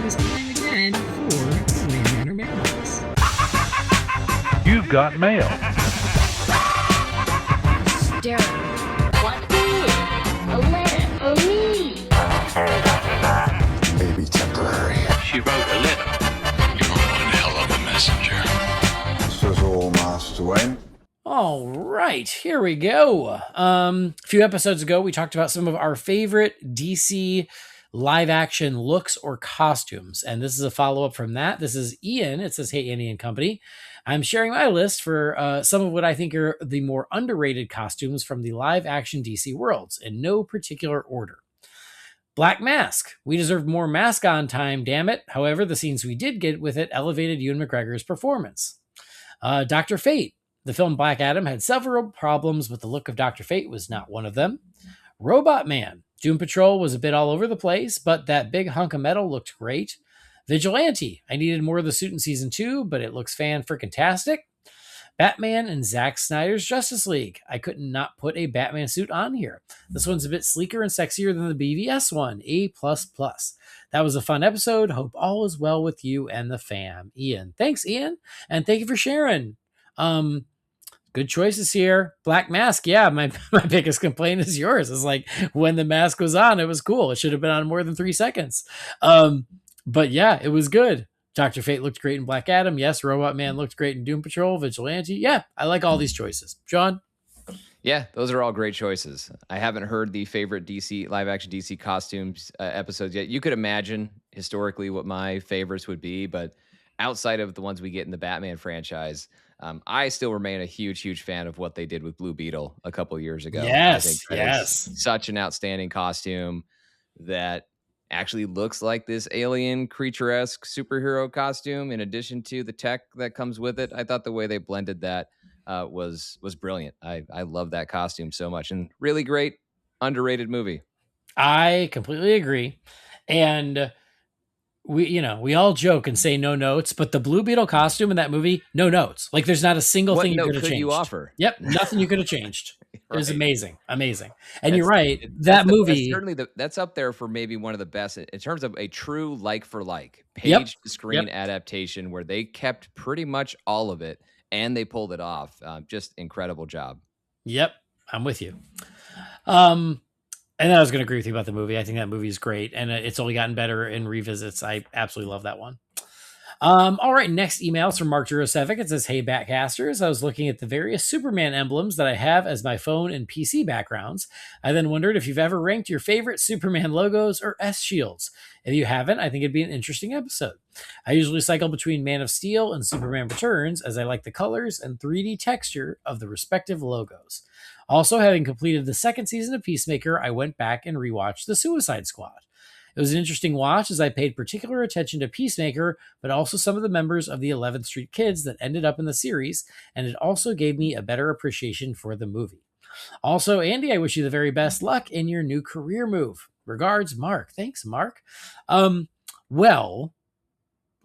is time again for the Wayne Manor mailbox. You've got mail. Derek, what is a letter for me? Maybe temporary. She wrote a letter. You're one hell of a messenger. Sizzle, Master Wayne. All right, here we go. A few episodes ago, we talked about some of our favorite DC live action looks or costumes. And this is a follow-up from that. This is Ian. It says, hey, Annie and company. I'm sharing my list for some of what I think are the more underrated costumes from the live action DC worlds in no particular order. Black Mask. We deserved more mask on time, damn it. However, the scenes we did get with it elevated Ewan McGregor's performance. Dr. Fate. The film Black Adam had several problems, but the look of Dr. Fate was not one of them. Robot Man. Doom Patrol was a bit all over the place, but that big hunk of metal looked great. Vigilante. I needed more of the suit in season 2, but it looks fan-freaking-tastic. Batman and Zack Snyder's Justice League. I could not put a Batman suit on here. This one's a bit sleeker and sexier than the BVS one. A++. That was a fun episode. Hope all is well with you and the fam. Ian. Thanks, Ian. And thank you for sharing. Good choices here. Black Mask. Yeah, my biggest complaint is yours. It's like when the mask was on, it was cool. It should have been on more than 3 seconds. But yeah, it was good. Dr. Fate looked great in Black Adam. Yes, Robot Man looked great in Doom Patrol. Vigilante. Yeah, I like all these choices. Sean? Yeah, those are all great choices. I haven't heard the favorite DC live action DC costumes episodes yet. You could imagine historically what my favorites would be, but outside of the ones we get in the Batman franchise, I still remain a huge fan of what they did with Blue Beetle a couple years ago. Yes, I think yes. Such an outstanding costume that actually looks like this alien creature-esque superhero costume in addition to the tech that comes with it. I thought the way they blended that was brilliant. I love that costume so much, and really great, underrated movie. I completely agree. And we all joke and say no notes, but the Blue Beetle costume in that movie, no notes. Like there's not a single thing you could have changed. You offer? Yep, nothing you could have changed. It was amazing. And you're right. That's up there for maybe one of the best in terms of a true like for like page to screen adaptation where they kept pretty much all of it and they pulled it off. Just incredible job. Yep, I'm with you. And I was going to agree with you about the movie. I think that movie is great, and it's only gotten better in revisits. I absolutely love that one. All right, next email is from Mark Jurosevic. It says, "Hey, Batcasters. I was looking at the various Superman emblems that I have as my phone and PC backgrounds. I then wondered if you've ever ranked your favorite Superman logos or S shields. If you haven't, I think it'd be an interesting episode. I usually cycle between Man of Steel and Superman Returns as I like the colors and 3D texture of the respective logos. Also, having completed the second season of Peacemaker, I went back and rewatched The Suicide Squad. It was an interesting watch as I paid particular attention to Peacemaker, but also some of the members of the 11th Street Kids that ended up in the series, and it also gave me a better appreciation for the movie. Also, Andy, I wish you the very best luck in your new career move. Regards, Mark." Thanks, Mark. Well, we'll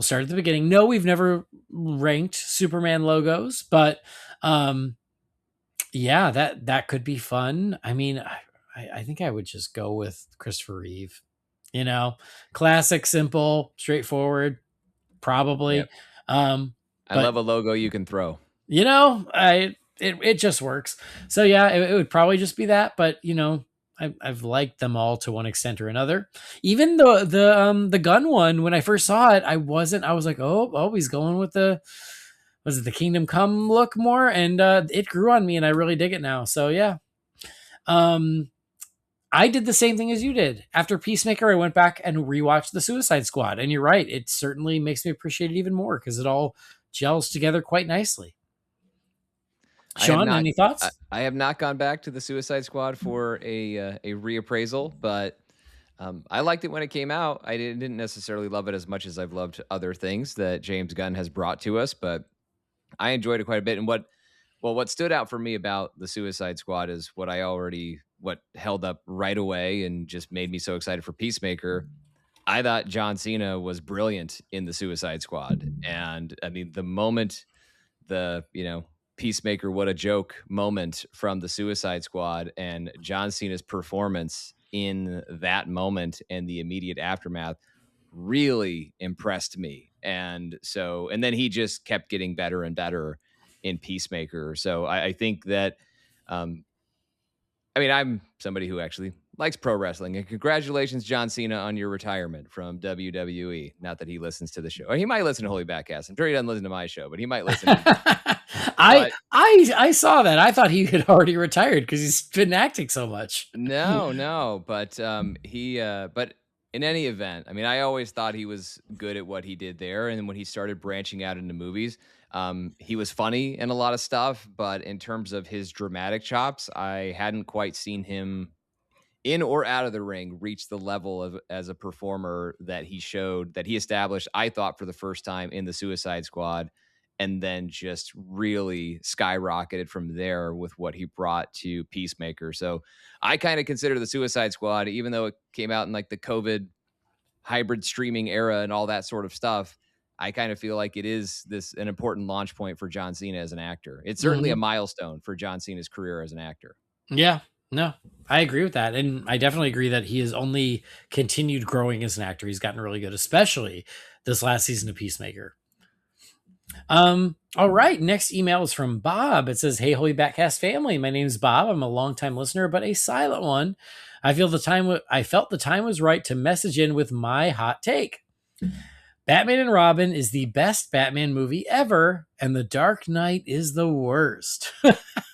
start at the beginning. No, we've never ranked Superman logos, but yeah, that could be fun. I mean, I think I would just go with Christopher Reeve. Classic, simple, straightforward, probably. Yep. I love a logo you can throw. It just works. So yeah, it would probably just be that. But I've liked them all to one extent or another. Even the gun one, when I first saw it, I was like, oh, he's going with the Kingdom Come look more, and it grew on me, and I really dig it now. So yeah. I did the same thing as you did. After Peacemaker, I went back and rewatched The Suicide Squad. And you're right. It certainly makes me appreciate it even more because it all gels together quite nicely. Sean, any thoughts? I have not gone back to The Suicide Squad for a reappraisal, but I liked it when it came out. I didn't necessarily love it as much as I've loved other things that James Gunn has brought to us, but I enjoyed it quite a bit. And what stood out for me about The Suicide Squad is what held up right away and just made me so excited for Peacemaker. I thought John Cena was brilliant in The Suicide Squad. And I mean, the moment Peacemaker, what a joke moment from The Suicide Squad, and John Cena's performance in that moment and the immediate aftermath really impressed me. And then he just kept getting better and better in Peacemaker. So I think that, I'm somebody who actually likes pro wrestling, and congratulations, John Cena, on your retirement from WWE. Not that he listens to the show, or he might listen to Holy BatCast. I'm sure he doesn't listen to my show, but he might listen. I saw that. I thought he had already retired because he's been acting so much. No, but but in any event, I always thought he was good at what he did there, and when he started branching out into movies, he was funny in a lot of stuff, but in terms of his dramatic chops, I hadn't quite seen him in or out of the ring reach the level as a performer that he established, I thought, for the first time in The Suicide Squad, and then just really skyrocketed from there with what he brought to Peacemaker. So I kind of consider The Suicide Squad, even though it came out in like the COVID hybrid streaming era and all that sort of stuff, I kind of feel like it is an important launch point for John Cena as an actor. It's certainly a milestone for John Cena's career as an actor. Yeah, no, I agree with that. And I definitely agree that he has only continued growing as an actor. He's gotten really good, especially this last season of Peacemaker. All right. Next email is from Bob. It says, "Hey, Holy BatCast family. My name's Bob. I'm a longtime listener, but a silent one. I felt the time was right to message in with my hot take. Batman and Robin is the best Batman movie ever, and The Dark Knight is the worst.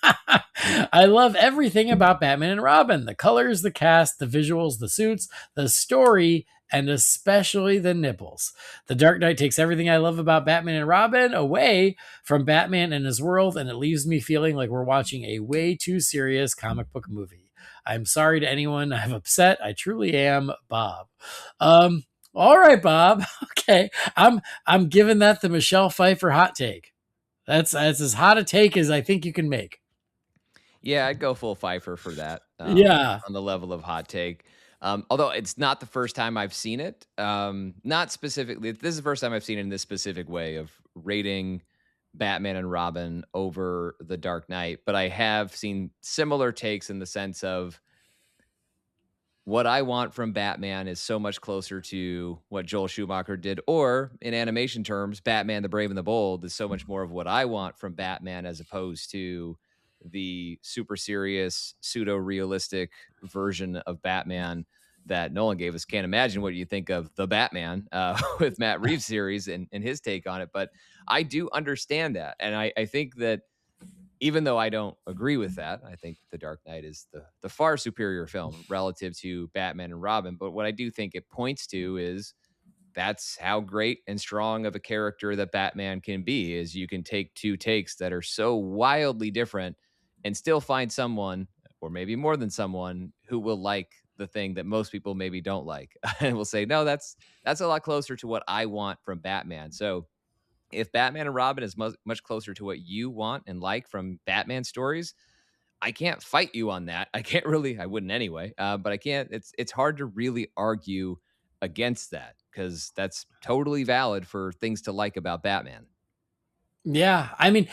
I love everything about Batman and Robin. The colors, the cast, the visuals, the suits, the story, and especially the nipples. The Dark Knight takes everything I love about Batman and Robin away from Batman and his world, and it leaves me feeling like we're watching a way too serious comic book movie. I'm sorry to anyone I've upset. I truly am, Bob." All right, Bob. Okay. I'm giving that the Michelle Pfeiffer hot take. That's as hot a take as I think you can make. Yeah, I'd go full Pfeiffer for that. Yeah. On the level of hot take. Although it's not the first time I've seen it. Not specifically. This is the first time I've seen it in this specific way of rating Batman and Robin over The Dark Knight. But I have seen similar takes in the sense of what I want from Batman is so much closer to what Joel Schumacher did, or in animation terms, Batman the Brave and the Bold is so much more of what I want from Batman as opposed to the super serious, pseudo-realistic version of Batman that Nolan gave us. Can't imagine what you think of the Batman with Matt Reeves series and his take on it. But I do understand that. And I think that even though I don't agree with that, I think The Dark Knight is the far superior film relative to Batman and Robin. But what I do think it points to is that's how great and strong of a character that Batman can be, is you can take two takes that are so wildly different and still find someone, or maybe more than someone, who will like the thing that most people maybe don't like and will say, no, that's a lot closer to what I want from Batman. So if Batman and Robin is much closer to what you want and like from Batman stories, I can't fight you on that. I wouldn't anyway, but I can't, it's hard to really argue against that, because that's totally valid for things to like about Batman. Yeah. I mean,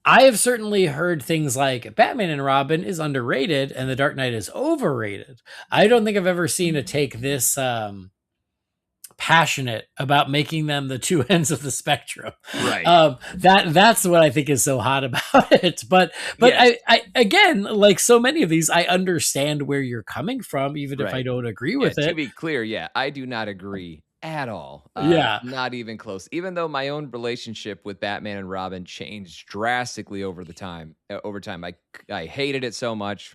I have certainly heard things like Batman and Robin is underrated and The Dark Knight is overrated. I don't think I've ever seen a take this passionate about making them the two ends of the spectrum. Right. That's what I think is so hot about it. But Yes. I again, like so many of these, I understand where you're coming from, even if I Right. don't agree Yeah, with to it. be clear, I do not agree at all. Yeah. Not even close. Even though my own relationship with Batman and Robin changed drastically over time. I hated it so much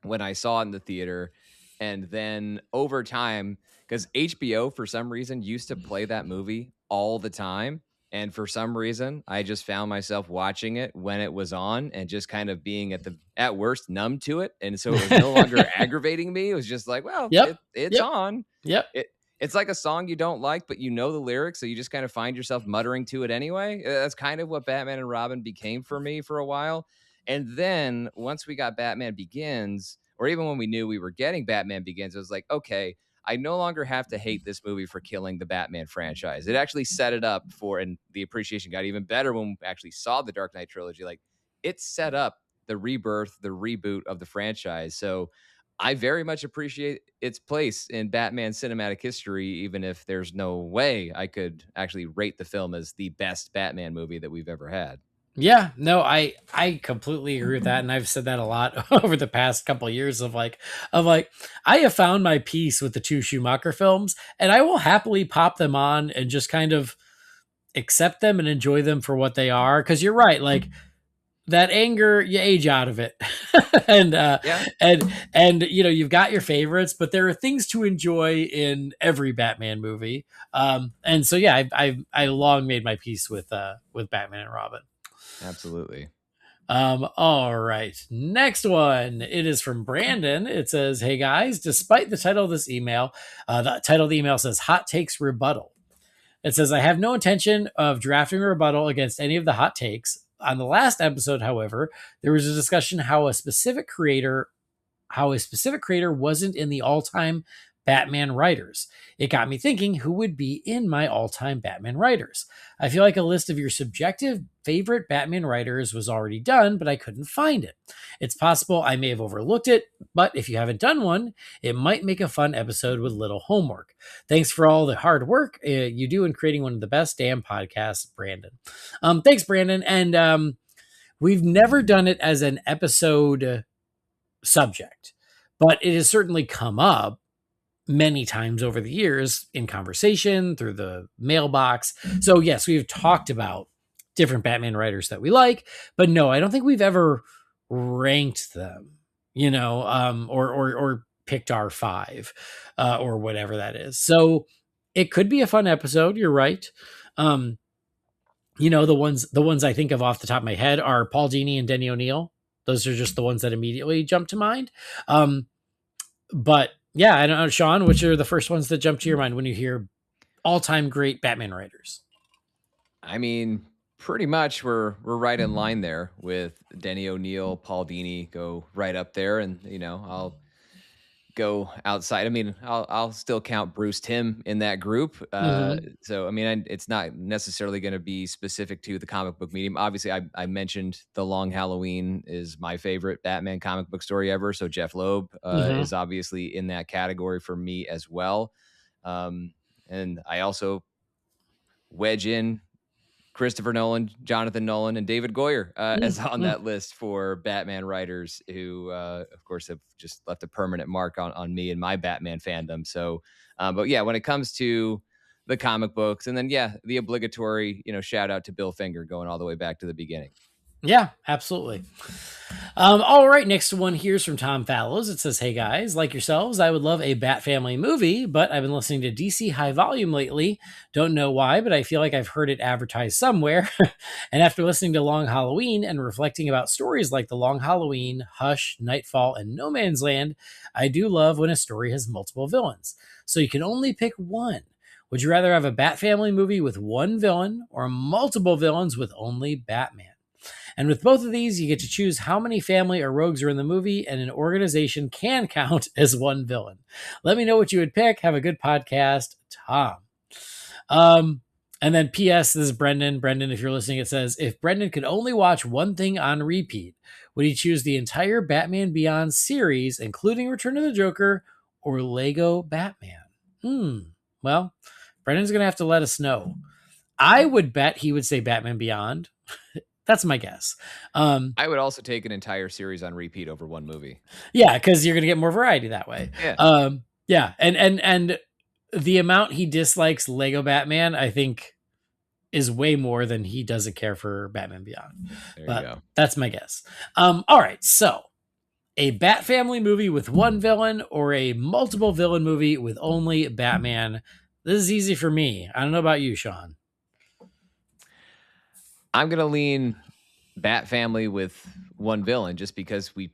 when I saw it in the theater, and then over time, because HBO for some reason used to play that movie all the time, and for some reason I just found myself watching it when it was on and just kind of being at worst numb to it, and so it was no longer aggravating me. It was just like, well, Yep. it's Yep. on. Yep. It's like a song you don't like, but you know the lyrics, so you just kind of find yourself muttering to it anyway. That's kind of what Batman and Robin became for me for a while. And then once we got Batman Begins, or even when we knew we were getting Batman Begins, it was like, okay, I no longer have to hate this movie for killing the Batman franchise. It actually set it up for, and the appreciation got even better when we actually saw the Dark Knight trilogy. Like, it set up the rebirth, the reboot of the franchise. So I very much appreciate its place in Batman cinematic history, even if there's no way I could actually rate the film as the best Batman movie that we've ever had. Yeah, no, I completely agree with that, and I've said that a lot over the past couple of years of like I have found my peace with the two Schumacher films, and I will happily pop them on and just kind of accept them and enjoy them for what they are. Because you're right, like that anger, you age out of it, and Yeah. and you know you've got your favorites, but there are things to enjoy in every Batman movie, and so yeah, I long made my peace with Batman and Robin. Absolutely. All right. Next one. It is from Brandon. It says, "Hey guys, despite the title of this email, the title of the email says Hot Takes Rebuttal. It says, I have no intention of drafting a rebuttal against any of the hot takes. On the last episode, however, there was a discussion how a specific creator wasn't in the all-time Batman writers. It got me thinking, who would be in my all-time Batman writers? I feel like a list of your subjective favorite Batman writers was already done, but I couldn't find it. It's possible I may have overlooked it, but if you haven't done one, it might make a fun episode with little homework. Thanks for all the hard work you do in creating one of the best damn podcasts, Brandon." Thanks, Brandon. And we've never done it as an episode subject, but it has certainly come up many times over the years in conversation through the mailbox. So yes, we've talked about different Batman writers that we like, but no, I don't think we've ever ranked them, or picked our five, or whatever that is. So it could be a fun episode. You're right. The ones I think of off the top of my head are Paul Dini and Denny O'Neil. Those are just the ones that immediately jump to mind. But yeah, I don't know, Sean, which are the first ones that jump to your mind when you hear all-time great Batman writers? I mean, pretty much we're right in line there with Denny O'Neil, Paul Dini go right up there, and I'll go outside. I mean, I'll still count Bruce Timm in that group. So I mean, it's not necessarily going to be specific to the comic book medium. Obviously, I mentioned The Long Halloween is my favorite Batman comic book story ever. So Jeff Loeb is obviously in that category for me as well. And I also wedge in Christopher Nolan, Jonathan Nolan, and David Goyer as on Mm-hmm. that list for Batman writers who, of course, have just left a permanent mark on me and my Batman fandom. So, but yeah, when it comes to the comic books, and then the obligatory, shout out to Bill Finger going all the way back to the beginning. Yeah, absolutely. All right, next one here is from Tom Fallows. It says, "Hey guys, like yourselves, I would love a Bat Family movie, but I've been listening to DC High Volume lately. Don't know why, but I feel like I've heard it advertised somewhere. And after listening to Long Halloween and reflecting about stories like The Long Halloween, Hush, Nightfall, and No Man's Land, I do love when a story has multiple villains. So you can only pick one. Would you rather have a Bat Family movie with one villain or multiple villains with only Batman? And with both of these, you get to choose how many family or rogues are in the movie, and an organization can count as one villain. Let me know what you would pick. Have a good podcast, Tom." And then P.S. This is Brendan. Brendan, if you're listening, it says, "If Brendan could only watch one thing on repeat, would he choose the entire Batman Beyond series, including Return of the Joker, or Lego Batman?" Well, Brendan's going to have to let us know. I would bet he would say Batman Beyond. That's my guess. I would also take an entire series on repeat over one movie. Yeah, because you're going to get more variety that way. Yeah. Yeah, and the amount he dislikes Lego Batman, I think, is way more than he doesn't care for Batman Beyond. There But you go. that's my guess. All right, so a Bat Family movie with one villain or a multiple villain movie with only Batman. This is easy for me. I don't know about you, Sean. I'm gonna lean Bat Family with one villain just because we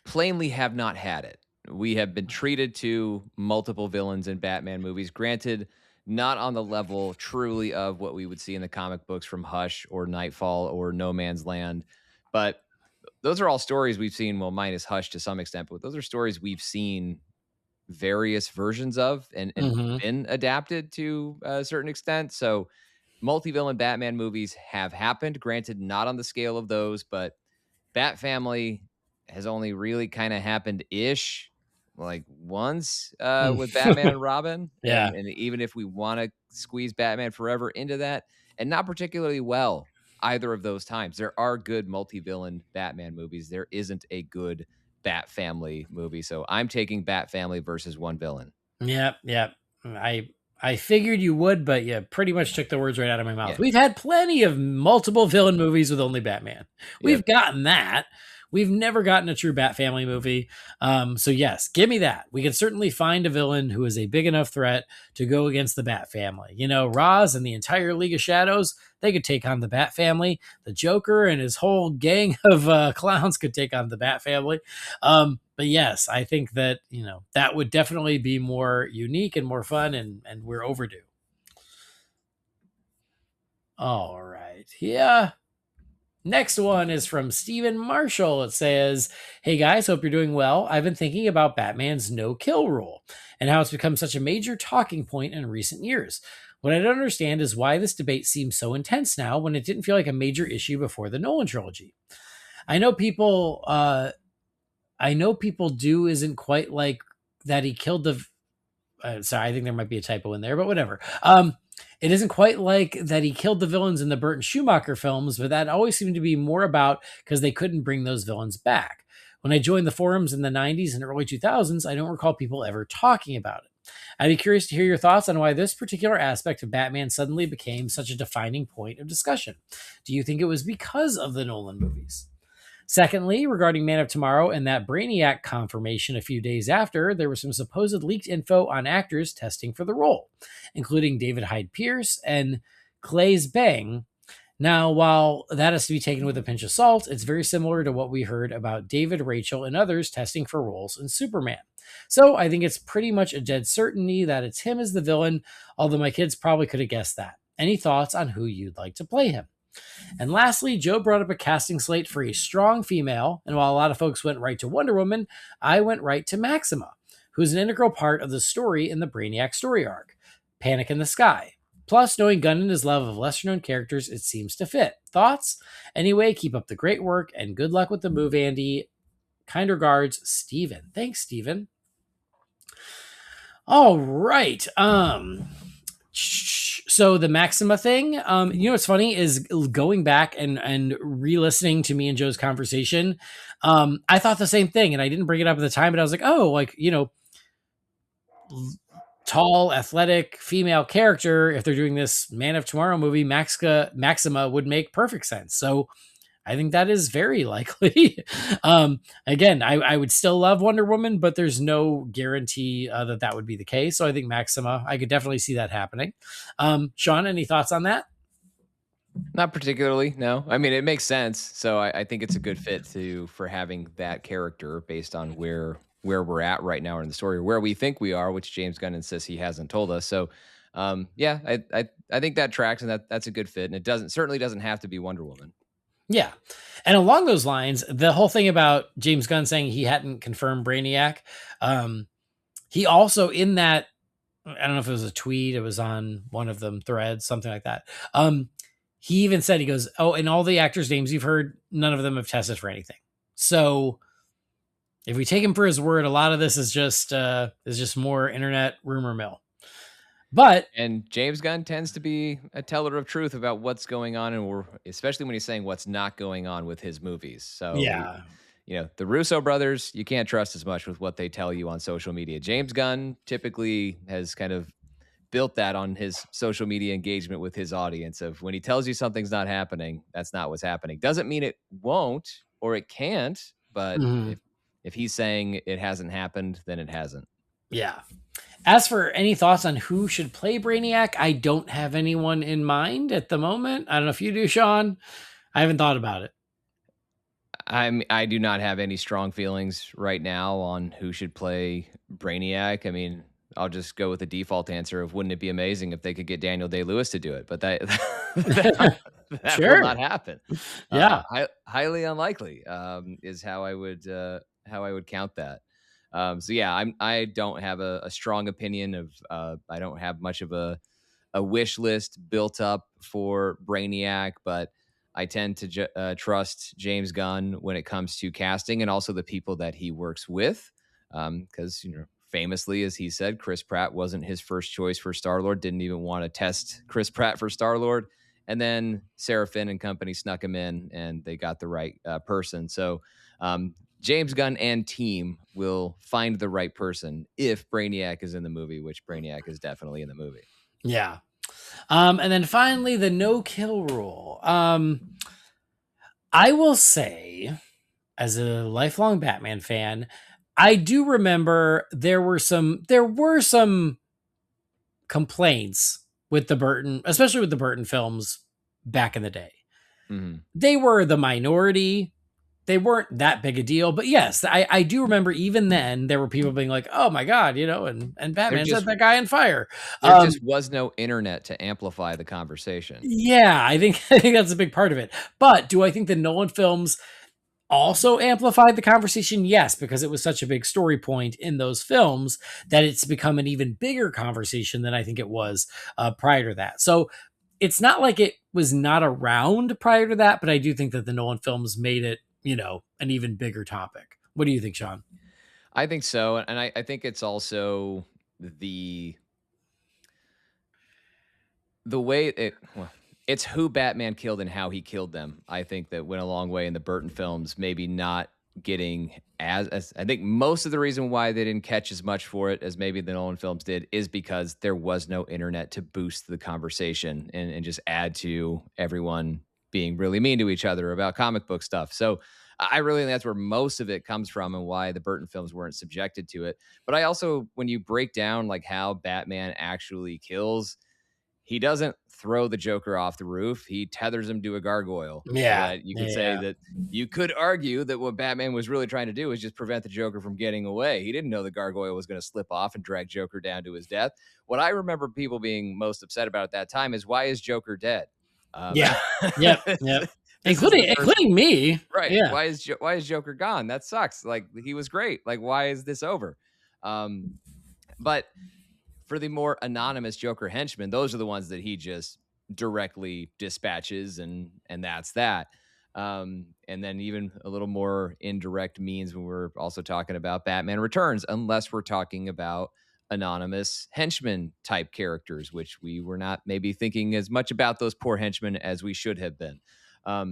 plainly have not had it. We have been treated to multiple villains in Batman movies. Granted, not on the level truly of what we would see in the comic books from Hush or Nightfall or No Man's Land, but those are all stories we've seen. Well, minus Hush to some extent, but those are stories we've seen various versions of and been adapted to a certain extent. So multi-villain Batman movies have happened, granted not on the scale of those, but Bat Family has only really kind of happened-ish like once with Batman and Robin. Yeah. And even if we want to squeeze Batman Forever into that, and not particularly well either of those times. There are good multi-villain Batman movies. There isn't a good Bat Family movie. So I'm taking Bat Family versus one villain. Yep. I figured you would, but you pretty much took the words right out of my mouth. Yeah. We've had plenty of multiple villain movies with only Batman. We've gotten that. We've never gotten a true Bat Family movie. So yes, give me that. We can certainly find a villain who is a big enough threat to go against the Bat Family. You know, Ra's and the entire League of Shadows, they could take on the Bat Family. The Joker and his whole gang of clowns could take on the Bat Family. But yes, I think that, you know, that would definitely be more unique and more fun, and we're overdue. All right. Yeah. Next one is from Stephen Marshall. It says, "Hey guys, hope you're doing well. I've been thinking about Batman's no-kill rule and how it's become such a major talking point in recent years. What I don't understand is why this debate seems so intense now when it didn't feel like a major issue before the Nolan trilogy. I know people do isn't quite like that he killed the... sorry, I think there might be a typo in there, but whatever. It isn't quite like that he killed the villains in the Burton Schumacher films, but that always seemed to be more about because they couldn't bring those villains back. When I joined the forums in the 90s and early 2000s, I don't recall people ever talking about it. I'd be curious to hear your thoughts on why this particular aspect of Batman suddenly became such a defining point of discussion. Do you think it was because of the Nolan movies? Secondly, regarding Man of Tomorrow and that Brainiac confirmation a few days after, there was some supposed leaked info on actors testing for the role, including David Hyde Pierce and Claes Bang. Now, while that has to be taken with a pinch of salt, it's very similar to what we heard about David, Rachel, and others testing for roles in Superman. So I think it's pretty much a dead certainty that it's him as the villain, although my kids probably could have guessed that. Any thoughts on who you'd like to play him? And lastly, Joe brought up a casting slate for a strong female, and while a lot of folks went right to Wonder Woman, I went right to Maxima, who's an integral part of the story in the Brainiac story arc. Panic in the Sky. Plus, knowing Gunn and his love of lesser-known characters, it seems to fit. Thoughts? Anyway, keep up the great work, and good luck with the move, Andy. Kind regards, Steven. Thanks, Steven. All right. So the Maxima thing, what's funny is going back and re-listening to me and Joe's conversation. I thought the same thing, and I didn't bring it up at the time, but I was like, oh, like, tall, athletic female character. If they're doing this Man of Tomorrow movie, Maxima would make perfect sense. So I think that is very likely. Again, I would still love Wonder Woman, but there's no guarantee that would be the case. So I think Maxima, I could definitely see that happening. Sean, any thoughts on that? Not particularly, no. I mean, it makes sense. So I think it's a good fit for having that character based on where we're at right now in the story, or where we think we are, which James Gunn insists he hasn't told us. So yeah, I think that tracks, and that's a good fit. And it certainly doesn't have to be Wonder Woman. Yeah. And along those lines, the whole thing about James Gunn saying he hadn't confirmed Brainiac, he also in that, I don't know if it was a tweet, it was on one of them threads, something like that. He even said, he goes, oh, and all the actors' names you've heard, none of them have tested for anything. So if we take him for his word, a lot of this is just more internet rumor mill. And James Gunn tends to be a teller of truth about what's going on, and especially when he's saying what's not going on with his movies. So yeah, the Russo brothers, you can't trust as much with what they tell you on social media. James Gunn typically has kind of built that on his social media engagement with his audience of when he tells you something's not happening, that's not what's happening. Doesn't mean it won't or it can't, but if he's saying it hasn't happened, then it hasn't. Yeah. As for any thoughts on who should play Brainiac, I don't have anyone in mind at the moment. I don't know if you do, Sean. I haven't thought about it. I do not have any strong feelings right now on who should play Brainiac. I mean, I'll just go with the default answer of wouldn't it be amazing if they could get Daniel Day-Lewis to do it? But that Sure. will not happen. Yeah. Highly unlikely is how I would count that. So yeah, I don't have a strong opinion of I don't have much of a wish list built up for Brainiac, but I tend to trust James Gunn when it comes to casting and also the people that he works with. Because famously, as he said, Chris Pratt wasn't his first choice for Star-Lord, didn't even want to test Chris Pratt for Star-Lord. And then Sarah Finn and company snuck him in and they got the right person. So James Gunn and team will find the right person if Brainiac is in the movie, which Brainiac is definitely in the movie. Yeah. And then finally, the no-kill rule. I will say, as a lifelong Batman fan, I do remember there were some complaints with the Burton, especially with the Burton films back in the day. Mm-hmm. They were the minority. They weren't that big a deal, but yes, I do remember even then there were people being like, "Oh my god," and Batman set that guy on fire. There just was no internet to amplify the conversation. Yeah, I think that's a big part of it. But do I think the Nolan films also amplified the conversation? Yes, because it was such a big story point in those films that it's become an even bigger conversation than I think it was prior to that. So it's not like it was not around prior to that, but I do think that the Nolan films made it, an even bigger topic. What do you think, Sean? I think so. And I think it's also the way it's who Batman killed and how he killed them. I think that went a long way in the Burton films, maybe not getting as I think most of the reason why they didn't catch as much for it as maybe the Nolan films did is because there was no internet to boost the conversation and just add to everyone being really mean to each other about comic book stuff. So I really think that's where most of it comes from and why the Burton films weren't subjected to it. But I also, when you break down like how Batman actually kills, he doesn't throw the Joker off the roof. He tethers him to a gargoyle. Yeah. You could say that you could argue that what Batman was really trying to do is just prevent the Joker from getting away. He didn't know the gargoyle was going to slip off and drag Joker down to his death. What I remember people being most upset about at that time is, why is Joker dead? Yep. Including me. Right. Yeah. Why is Joker gone? That sucks. Like, he was great. Like, why is this over? But for the more anonymous Joker henchmen, those are the ones that he just directly dispatches, and that's that. And then even a little more indirect means when we're also talking about Batman Returns, unless we're talking about anonymous henchman type characters, which we were not maybe thinking as much about those poor henchmen as we should have been.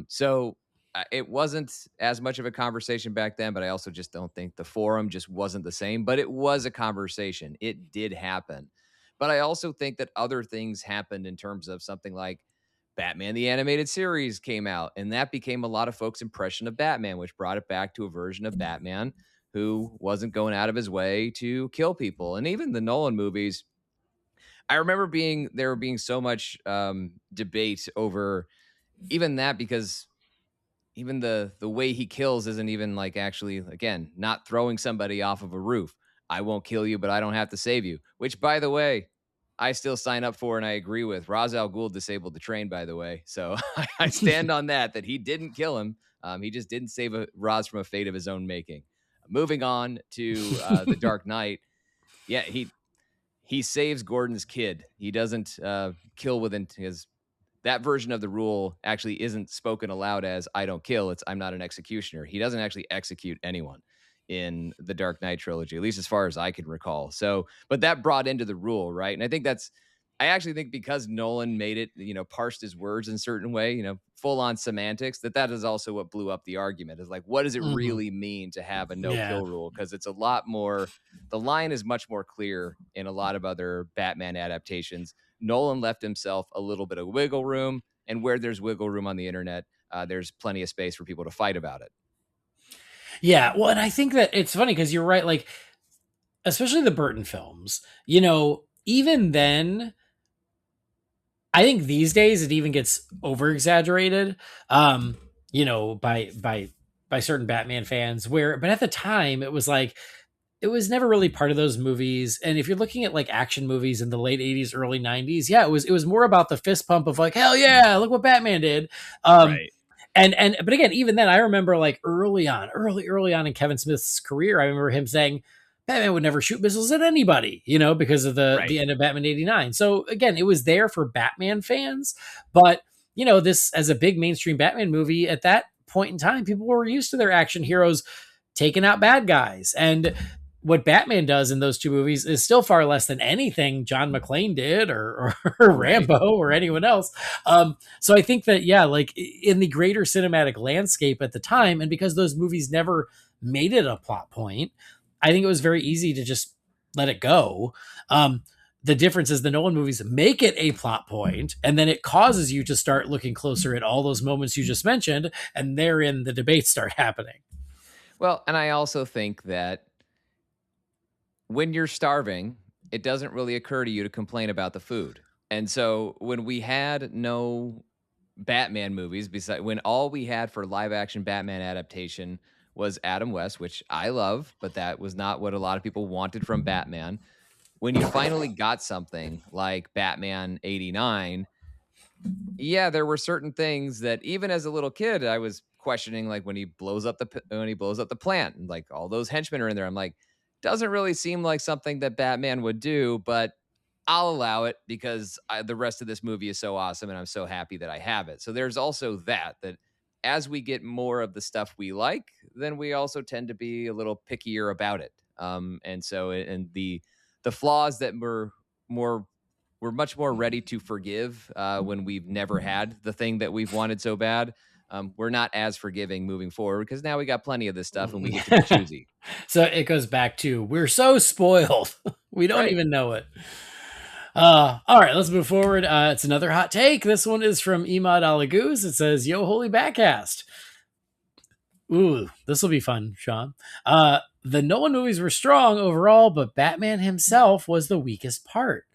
So it wasn't as much of a conversation back then, but I also just don't think the forum just wasn't the same. But it was a conversation. It did happen. But I also think that other things happened in terms of something like Batman the Animated Series came out, and that became a lot of folks' impression of Batman, which brought it back to a version of Batman who wasn't going out of his way to kill people. And even the Nolan movies, I remember there being so much debate over even that, because even the way he kills isn't even like actually, again, not throwing somebody off of a roof. I won't kill you, but I don't have to save you, which, by the way, I still sign up for and I agree with. Ra's al Ghul disabled the train, by the way. So I stand on that he didn't kill him. He just didn't save Ra's from a fate of his own making. Moving on to The Dark Knight. Yeah, he saves Gordon's kid. He doesn't kill within his... That version of the rule actually isn't spoken aloud as I don't kill. It's I'm not an executioner. He doesn't actually execute anyone in the Dark Knight trilogy, at least as far as I can recall. So, but that brought into the rule, right? And I actually think because Nolan made it, parsed his words in a certain way, full on semantics, that is also what blew up the argument. Is like, what does it really mean to have a no-kill rule? Because it's a lot more, the line is much more clear in a lot of other Batman adaptations. Nolan left himself a little bit of wiggle room, and where there's wiggle room on the internet, there's plenty of space for people to fight about it. Yeah, well, and I think that it's funny because you're right, like, especially the Burton films, even then, I think these days it even gets over exaggerated, by certain Batman fans, but at the time it was like, it was never really part of those movies. And if you're looking at like action movies in the late 80s, early 90s, yeah, it was more about the fist pump of like, hell yeah, look what Batman did. Right. But again, even then I remember like early on in Kevin Smith's career, I remember him saying Batman would never shoot missiles at anybody, because of the end of Batman 89. So again, it was there for Batman fans, but this as a big mainstream Batman movie at that point in time, people were used to their action heroes taking out bad guys. And what Batman does in those two movies is still far less than anything John McClane did or Rambo or anyone else. So I think that, yeah, like in the greater cinematic landscape at the time, and because those movies never made it a plot point, I think it was very easy to just let it go. The difference is the Nolan movies make it a plot point, and then it causes you to start looking closer at all those moments you just mentioned, and therein the debates start happening. Well, and I also think that when you're starving, it doesn't really occur to you to complain about the food. And so when we had no Batman movies, when all we had for live action Batman adaptation was Adam West, which I love, but that was not what a lot of people wanted from Batman. When you finally got something like Batman 89, yeah, there were certain things that even as a little kid, I was questioning, like when he blows up the plant and like all those henchmen are in there. I'm like, doesn't really seem like something that Batman would do, but I'll allow it because the rest of this movie is so awesome and I'm so happy that I have it. So there's also that as we get more of the stuff we like, then we also tend to be a little pickier about it. And the flaws that we're much more ready to forgive when we've never had the thing that we've wanted so bad. We're not as forgiving moving forward because now we got plenty of this stuff and we get to be choosy. So it goes back to we're so spoiled. We don't even know it. All right, let's move forward. It's another hot take. This one is from Imad Alaguz. It says, Yo, Holy BatCast. Ooh, this will be fun, Sean. The Nolan movies were strong overall, but Batman himself was the weakest part.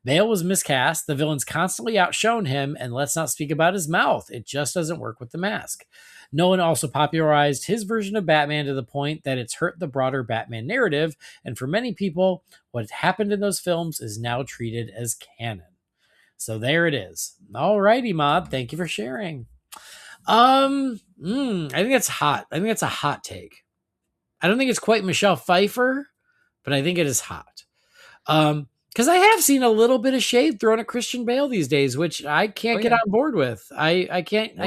Bale was miscast, the villains constantly outshone him, and let's not speak about his mouth. It just doesn't work with the mask. Nolan also popularized his version of Batman to the point that it's hurt the broader Batman narrative, and for many people, what happened in those films is now treated as canon. So there it is. All righty, Mod. Thank you for sharing. I think it's hot. I think it's a hot take. I don't think it's quite Michelle Pfeiffer, but I think it is hot. Because I have seen a little bit of shade thrown at Christian Bale these days, which I can't get on board with. I can't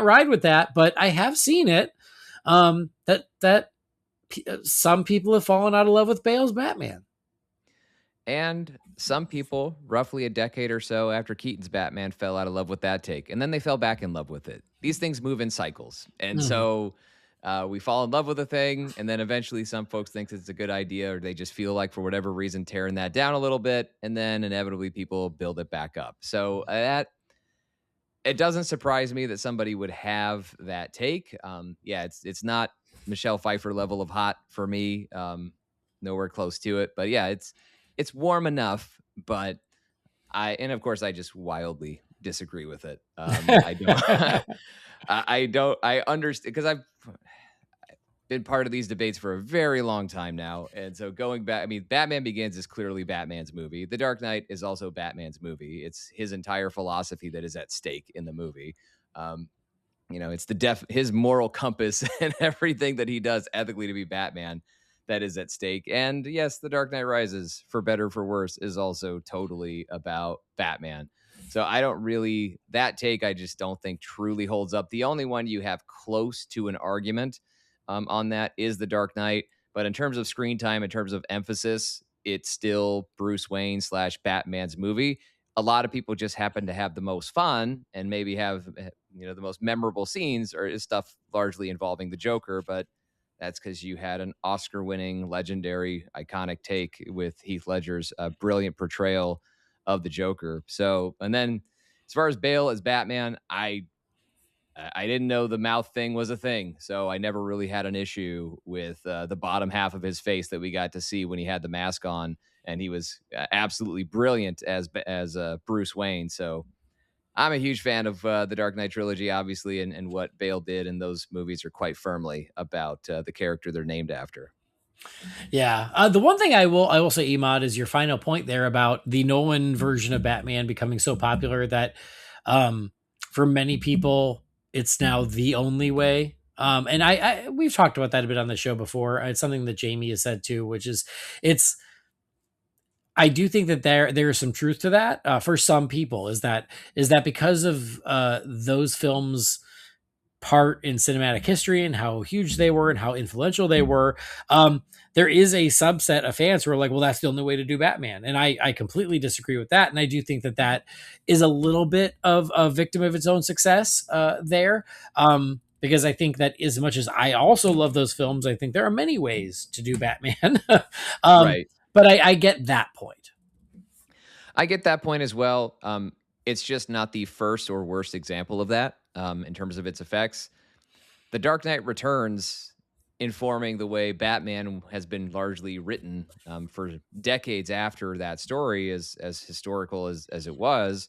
ride with that, but I have seen it. That some people have fallen out of love with Bale's Batman. And some people, roughly a decade or so after Keaton's Batman, fell out of love with that take. And then they fell back in love with it. These things move in cycles. And so we fall in love with a thing. And then eventually some folks think it's a good idea, or they just feel like, for whatever reason, tearing that down a little bit. And then inevitably people build it back up. So it doesn't surprise me that somebody would have that take. Yeah, it's not Michelle Pfeiffer level of hot for me. Nowhere close to it. But yeah, it's warm enough, but of course I just wildly disagree with it. I don't, I understand, because I've been part of these debates for a very long time now. And so going back, I mean, Batman Begins is clearly Batman's movie. The Dark Knight is also Batman's movie. It's his entire philosophy that is at stake in the movie. It's his moral compass and everything that he does ethically to be Batman that is at stake. And yes, The Dark Knight Rises, for better or for worse, is also totally about Batman. So that take, I just don't think truly holds up. The only one you have close to an argument on that is The Dark Knight. But in terms of screen time, in terms of emphasis, it's still Bruce Wayne / Batman's movie. A lot of people just happen to have the most fun and maybe have the most memorable scenes or stuff largely involving the Joker. But that's because you had an Oscar-winning, legendary, iconic take with Heath Ledger's brilliant portrayal of the Joker. So, and then as far as Bale as Batman, I didn't know the mouth thing was a thing, so I never really had an issue with the bottom half of his face that we got to see when he had the mask on, and he was absolutely brilliant as Bruce Wayne. So I'm a huge fan of the Dark Knight trilogy, obviously, and what Bale did in those movies are quite firmly about the character they're named after. Yeah. The one thing I will say, Emad, is your final point there about the Nolan version of Batman becoming so popular that for many people, it's now the only way. And we've talked about that a bit on the show before. It's something that Jamie has said too, which is I do think that there is some truth to that for some people. Is that because of those films' part in cinematic history and how huge they were and how influential they were, there is a subset of fans who are like, well, that's the only way to do Batman. And I completely disagree with that. And I do think that is a little bit of a victim of its own success there. Because I think that as much as I also love those films, I think there are many ways to do Batman. Right. But I get that point. I get that point as well. It's just not the first or worst example of that in terms of its effects. The Dark Knight Returns, informing the way Batman has been largely written for decades after that story, as historical as it was,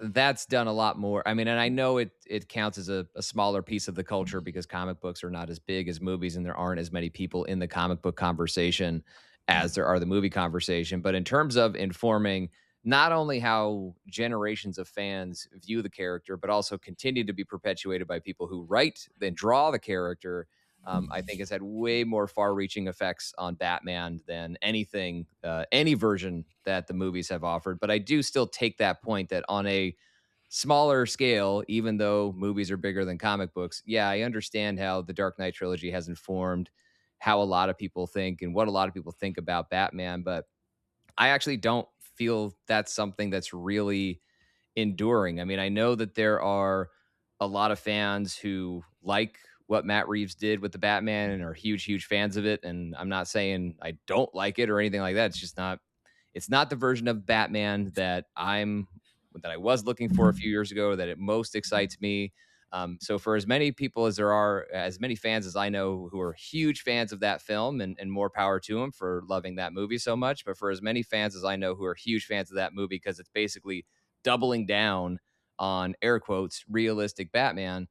that's done a lot more. I mean, and I know it counts as a smaller piece of the culture because comic books are not as big as movies and there aren't as many people in the comic book conversation as there are the movie conversation. But in terms of informing not only how generations of fans view the character, but also continue to be perpetuated by people who write and draw the character, I think has had way more far-reaching effects on Batman than anything, any version that the movies have offered. But I do still take that point that on a smaller scale, even though movies are bigger than comic books, yeah, I understand how the Dark Knight trilogy has informed how a lot of people think and what a lot of people think about Batman. But I actually don't feel that's something that's really enduring. I mean, I know that there are a lot of fans who like what Matt Reeves did with the Batman and are huge fans of it. And I'm not saying I don't like it or anything like that. It's just it's not the version of Batman that I was looking for a few years ago, that it most excites me. So for as many people as there are, as many fans as I know who are huge fans of that film, and more power to them for loving that movie so much. But for as many fans as I know who are huge fans of that movie, because it's basically doubling down on, air quotes, realistic Batman,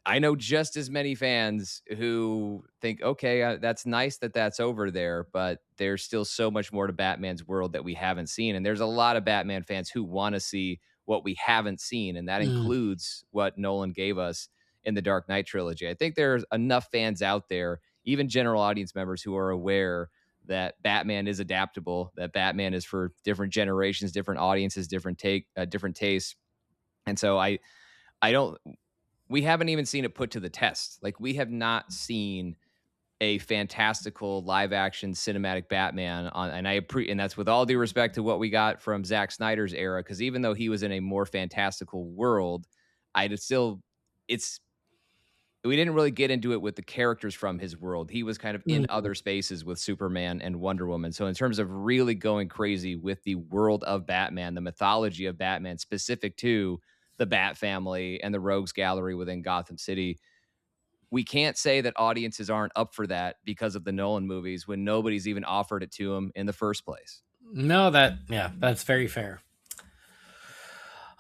I know just as many fans who think, okay, that's nice that that's over there, but there's still so much more to Batman's world that we haven't seen. And there's a lot of Batman fans who want to see what we haven't seen. And that includes what Nolan gave us in the Dark Knight trilogy. I think there's enough fans out there, even general audience members, who are aware that Batman is adaptable, that Batman is for different generations, different audiences, different tastes. And so we haven't even seen it put to the test. Like, we have not seen a fantastical live action cinematic Batman and that's with all due respect to what we got from Zack Snyder's era, because even though he was in a more fantastical world, it's we didn't really get into it with the characters from his world. He was kind of in other spaces with Superman and Wonder Woman. So in terms of really going crazy with the world of Batman, the mythology of Batman specific to the Bat family and the Rogues Gallery within Gotham City, we can't say that audiences aren't up for that because of the Nolan movies when nobody's even offered it to them in the first place. No, that's very fair.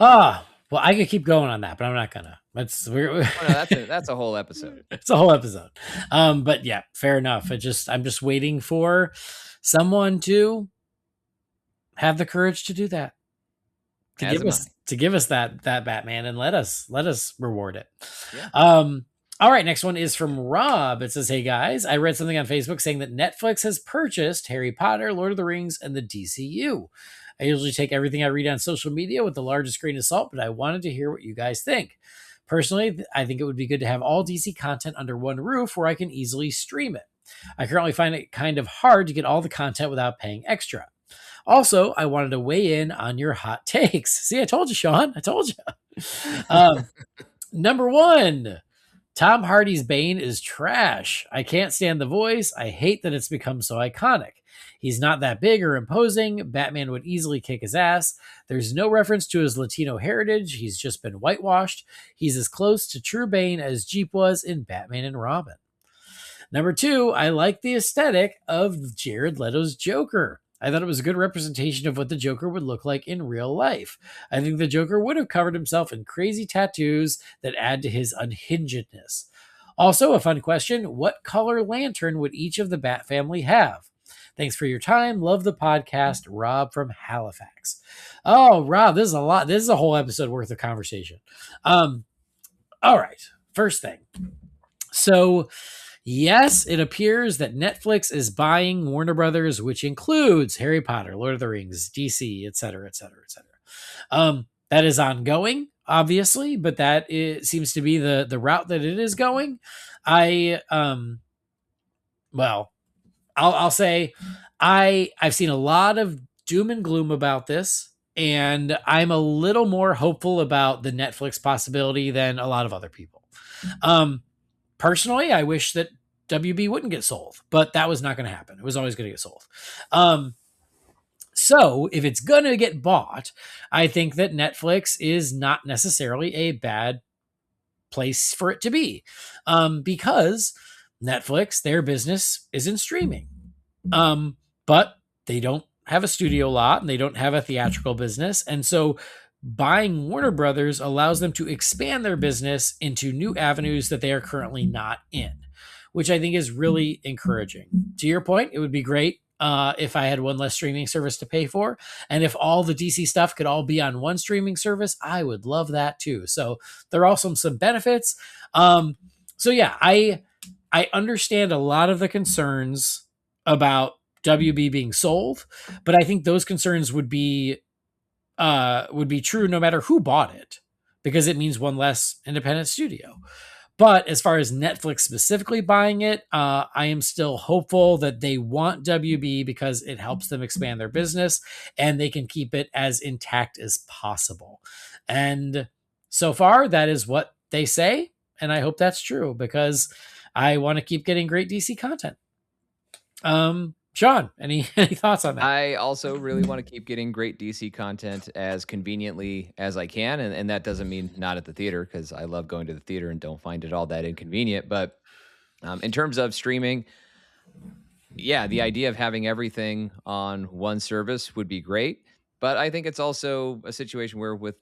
Well, I could keep going on that, but I'm not gonna. That's a whole episode. It's a whole episode. But yeah, fair enough. I'm just waiting for someone to have the courage to do that. To give us that Batman and let us reward it. Yeah. All right, next one is from Rob. It says, "Hey guys, I read something on Facebook saying that Netflix has purchased Harry Potter, Lord of the Rings, and the DCU. I usually take everything I read on social media with the largest grain of salt, but I wanted to hear what you guys think. Personally, I think it would be good to have all DC content under one roof where I can easily stream it. I currently find it kind of hard to get all the content without paying extra. Also, I wanted to weigh in on your hot takes." See, I told you, Sean. I told you. Number one, Tom Hardy's Bane is trash. I can't stand the voice. I hate that it's become so iconic. He's not that big or imposing. Batman would easily kick his ass. There's no reference to his Latino heritage. He's just been whitewashed. He's as close to true Bane as Jeep was in Batman and Robin. Number two, I like the aesthetic of Jared Leto's Joker. I thought it was a good representation of what the Joker would look like in real life. I think the Joker would have covered himself in crazy tattoos that add to his unhingedness. Also, a fun question, what color lantern would each of the Bat family have? Thanks for your time. Love the podcast. Rob from Halifax. Oh, Rob, this is a lot. This is a whole episode worth of conversation. All right. First thing. So, yes, it appears that Netflix is buying Warner Brothers, which includes Harry Potter, Lord of the Rings, DC, etc., etc., etc. That is ongoing, obviously, but seems to be the route that it is going. I'll say I've seen a lot of doom and gloom about this, and I'm a little more hopeful about the Netflix possibility than a lot of other people. Personally, I wish that WB wouldn't get sold, but that was not going to happen. It was always going to get sold. So if it's going to get bought, I think that Netflix is not necessarily a bad place for it to be, because Netflix, their business is in streaming. But they don't have a studio lot and they don't have a theatrical business. And so buying Warner Brothers allows them to expand their business into new avenues that they are currently not in, which I think is really encouraging. To your point, it would be great if I had one less streaming service to pay for. And if all the DC stuff could all be on one streaming service, I would love that too. So there are also some benefits. So yeah, I understand a lot of the concerns about WB being sold, but I think those concerns would be true no matter who bought it, because it means one less independent studio. But as far as Netflix specifically buying it, I am still hopeful that they want WB because it helps them expand their business and they can keep it as intact as possible. And so far, that is what they say. And I hope that's true because I want to keep getting great DC content. Sean, any thoughts on that? I also really want to keep getting great DC content as conveniently as I can. And that doesn't mean not at the theater, because I love going to the theater and don't find it all that inconvenient. But in terms of streaming, yeah, the idea of having everything on one service would be great. But I think it's also a situation where with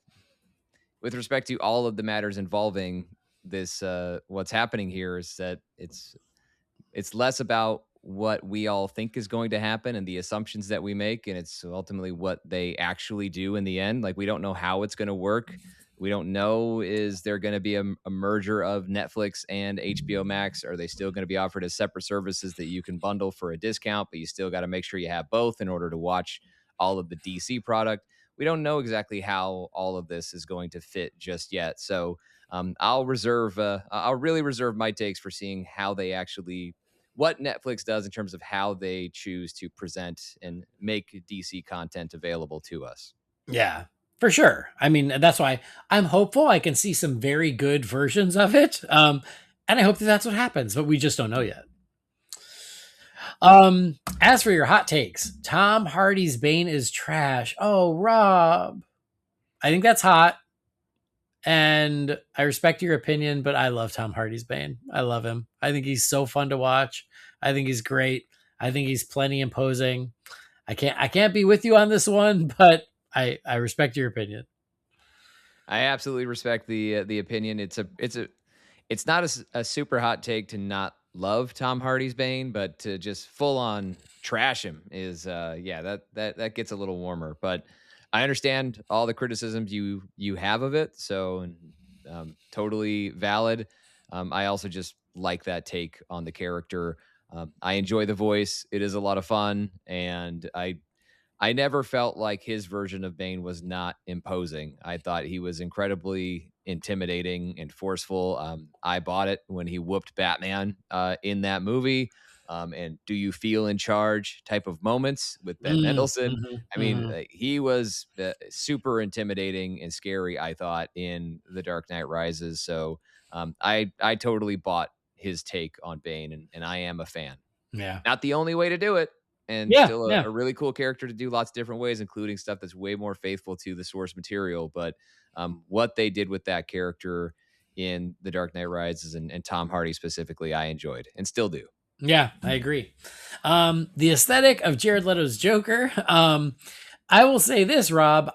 respect to all of the matters involving this, what's happening here is that it's less about what we all think is going to happen and the assumptions that we make, and it's ultimately what they actually do in the end. Like, we don't know how it's going to work. We don't know, is there going to be a merger of Netflix and HBO Max? Are they still going to be offered as separate services that you can bundle for a discount, but you still got to make sure you have both in order to watch all of the DC product? We don't know exactly how all of this is going to fit just yet. So I'll really reserve my takes for seeing how they actually what Netflix does in terms of how they choose to present and make DC content available to us. Yeah, for sure. I mean, that's why I'm hopeful I can see some very good versions of it. And I hope that that's what happens, but we just don't know yet. As for your hot takes, Tom Hardy's Bane is trash. Oh, Rob, I think that's hot. And I respect your opinion, but I love Tom Hardy's Bane. I love him. I think he's so fun to watch. I think he's great. I think he's plenty imposing. I can't be with you on this one, but I respect your opinion. I absolutely respect the opinion. It's not a super hot take to not love Tom Hardy's Bane, but to just full on trash him is that gets a little warmer. But I understand all the criticisms you have of it, so totally valid. I also just like that take on the character. I enjoy the voice; it is a lot of fun, and I never felt like his version of Bane was not imposing. I thought he was incredibly intimidating and forceful. I bought it when he whooped Batman in that movie. And do you feel in charge type of moments with Ben Mendelsohn? I mean, he was super intimidating and scary, I thought, in The Dark Knight Rises. So I totally bought his take on Bane, and I am a fan. Yeah. Not the only way to do it. And still a really cool character to do lots of different ways, including stuff that's way more faithful to the source material. But what they did with that character in The Dark Knight Rises and Tom Hardy specifically, I enjoyed and still do. Yeah, I agree. The aesthetic of Jared Leto's Joker. I will say this, Rob.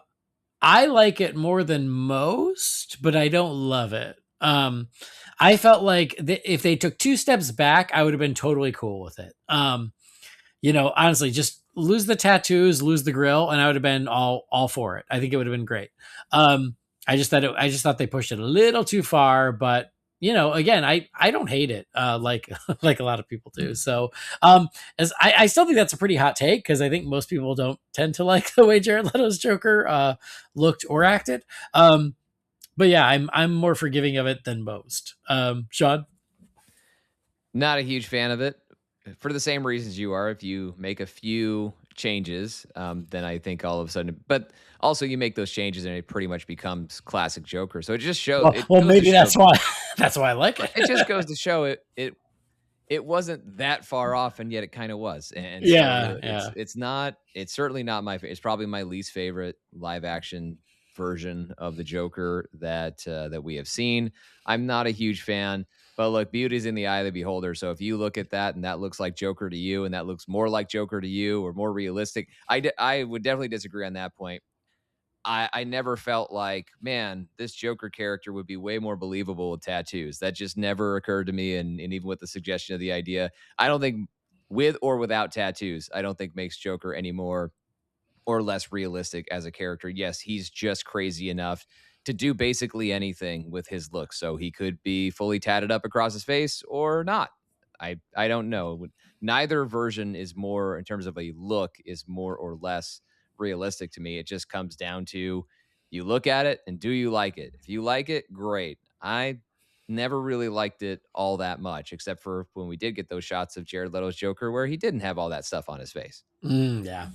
I like it more than most, but I don't love it. I felt like if they took 2 steps back, I would have been totally cool with it. Honestly, just lose the tattoos, lose the grill, and I would have been all for it. I think it would have been great. I just thought they pushed it a little too far, but again, I don't hate it like a lot of people do. So as I still think that's a pretty hot take, because I think most people don't tend to like the way Jared Leto's Joker looked or acted. But yeah, I'm more forgiving of it than most. Sean? Not a huge fan of it for the same reasons you are. If you make a few changes, then I think all of a sudden, but also you make those changes and it pretty much becomes classic Joker. So it just shows. Well, maybe that's why I like it. It just goes to show it wasn't that far off, and yet it kind of was. And it's certainly not my favorite. It's probably my least favorite live action version of the Joker that we have seen. I'm not a huge fan. But look, beauty's in the eye of the beholder. So if you look at that and that looks like Joker to you, and that looks more like Joker to you, or more realistic, I would definitely disagree on that point. I never felt like, man, this Joker character would be way more believable with tattoos. That just never occurred to me. And even with the suggestion of the idea, I don't think with or without tattoos, I don't think makes Joker any more or less realistic as a character. Yes, he's just crazy enough to do basically anything with his look. So he could be fully tatted up across his face or not. I don't know. Neither version is more, in terms of a look, is more or less realistic to me. It just comes down to, you look at it and do you like it? If you like it, great. I never really liked it all that much, except for when we did get those shots of Jared Leto's Joker where he didn't have all that stuff on his face. Yeah.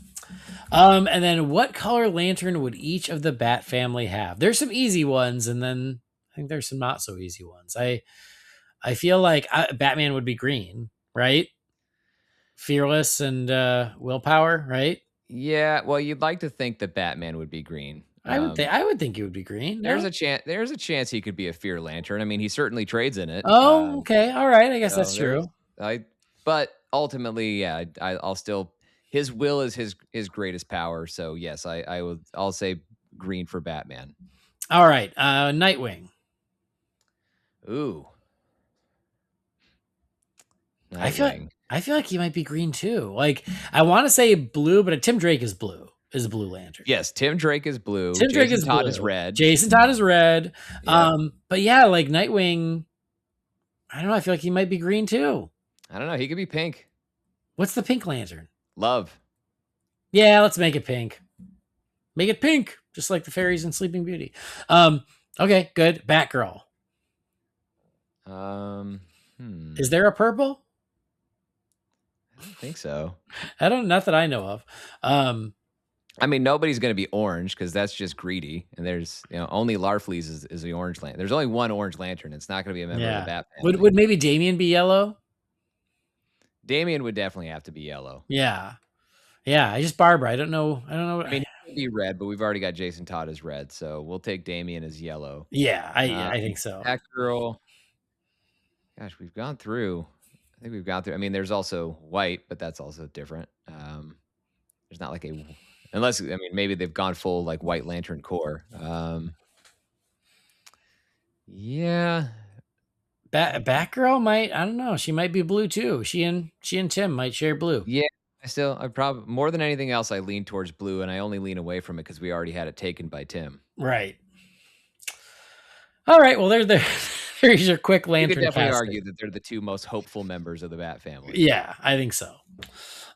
And then what color lantern would each of the Bat family have? There's some easy ones, and then I think there's some not so easy ones. I feel like Batman would be green, right? Fearless and willpower, right? Yeah, well, you'd like to think that Batman would be green. I would think he would be green. There's a chance he could be a Fear Lantern. I mean, he certainly trades in it. Oh, okay, all right. I guess that's true. But ultimately, yeah, I'll still. His will is his greatest power. So yes, I'll say green for Batman. All right, Nightwing. Ooh, Nightwing. I feel like he might be green too. Like, I want to say blue, but Tim Drake is blue. Is a Blue Lantern. Yes, Tim Drake is blue. Jason Todd is red. Jason Todd is red. Yeah. But yeah, like Nightwing, I don't know. I feel like he might be green too. I don't know. He could be pink. What's the pink lantern? Love. Yeah, let's make it pink. Make it pink, just like the fairies in Sleeping Beauty. Okay, good. Batgirl. Is there a purple? I don't think so. Not that I know of. I mean, nobody's going to be orange because that's just greedy. And there's, only Larfleeze is the orange lantern. There's only one orange lantern. It's not going to be a member of the Bat family. Would maybe Damien be yellow? Damien would definitely have to be yellow. Yeah. I just Barbara. I don't know. I mean, he could be red, but we've already got Jason Todd as red, so we'll take Damien as yellow. Yeah, I think so. Batgirl. Gosh, we've gone through. I think we've gone through. I mean, there's also white, but that's also different. There's not like unless maybe they've gone full like White Lantern Corps. Yeah. Batgirl might. I don't know. She might be blue too. She and Tim might share blue. Yeah. I probably more than anything else, I lean towards blue, and I only lean away from it because we already had it taken by Tim. Right. All right. Well, there's your quick lantern. You could definitely casting. argue that they're the two most hopeful members of the Bat family. Yeah, I think so.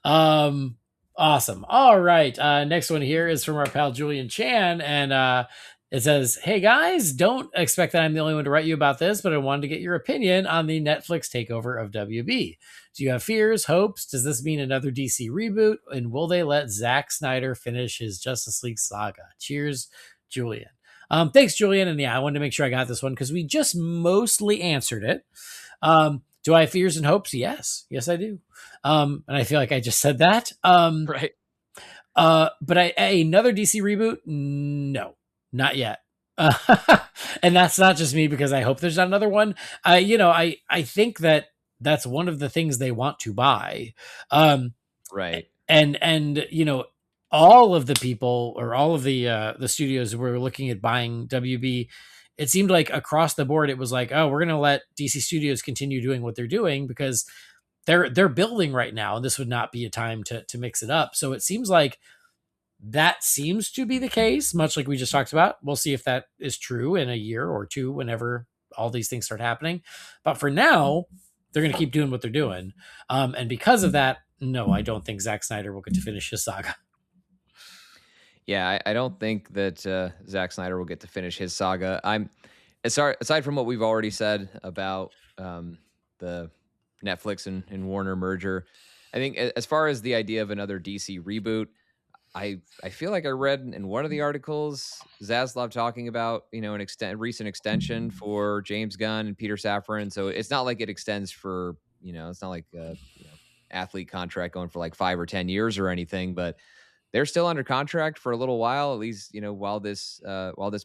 Awesome. All right. Next one here is from our pal Julian Chan, and it says, "Hey guys, don't expect that I'm the only one to write you about this, but I wanted to get your opinion on the Netflix takeover of WB. Do you have fears, hopes? Does this mean another DC reboot? And will they let Zack Snyder finish his Justice League saga? Cheers, Julian." Thanks, Julian. And yeah, I wanted to make sure I got this one because we just mostly answered it. Do I have fears and hopes? Yes, I do. And I feel like I just said that. Right. But another DC reboot? No, not yet. And that's not just me because I hope there's not another one. I think that's one of the things they want to buy. Right. And all of the people or all of the studios who were looking at buying WB, it seemed like across the board, it was like, oh, we're going to let DC Studios continue doing what they're doing because they're building right now. And this would not be a time to mix it up. So it seems like that seems to be the case, much like we just talked about. We'll see if that is true in a year or two, whenever all these things start happening. But for now, they're going to keep doing what they're doing. And because of that, no, I don't think Zack Snyder will get to finish his saga. Yeah, I don't think that Zack Snyder will get to finish his saga. Aside from what we've already said about the Netflix and Warner merger, I think as far as the idea of another DC reboot, I feel like I read in one of the articles Zaslav talking about an recent extension for James Gunn and Peter Safran. So it's not like it extends for it's not like a athlete contract going for like 5 or 10 years or anything, but they're still under contract for a little while, at least, while this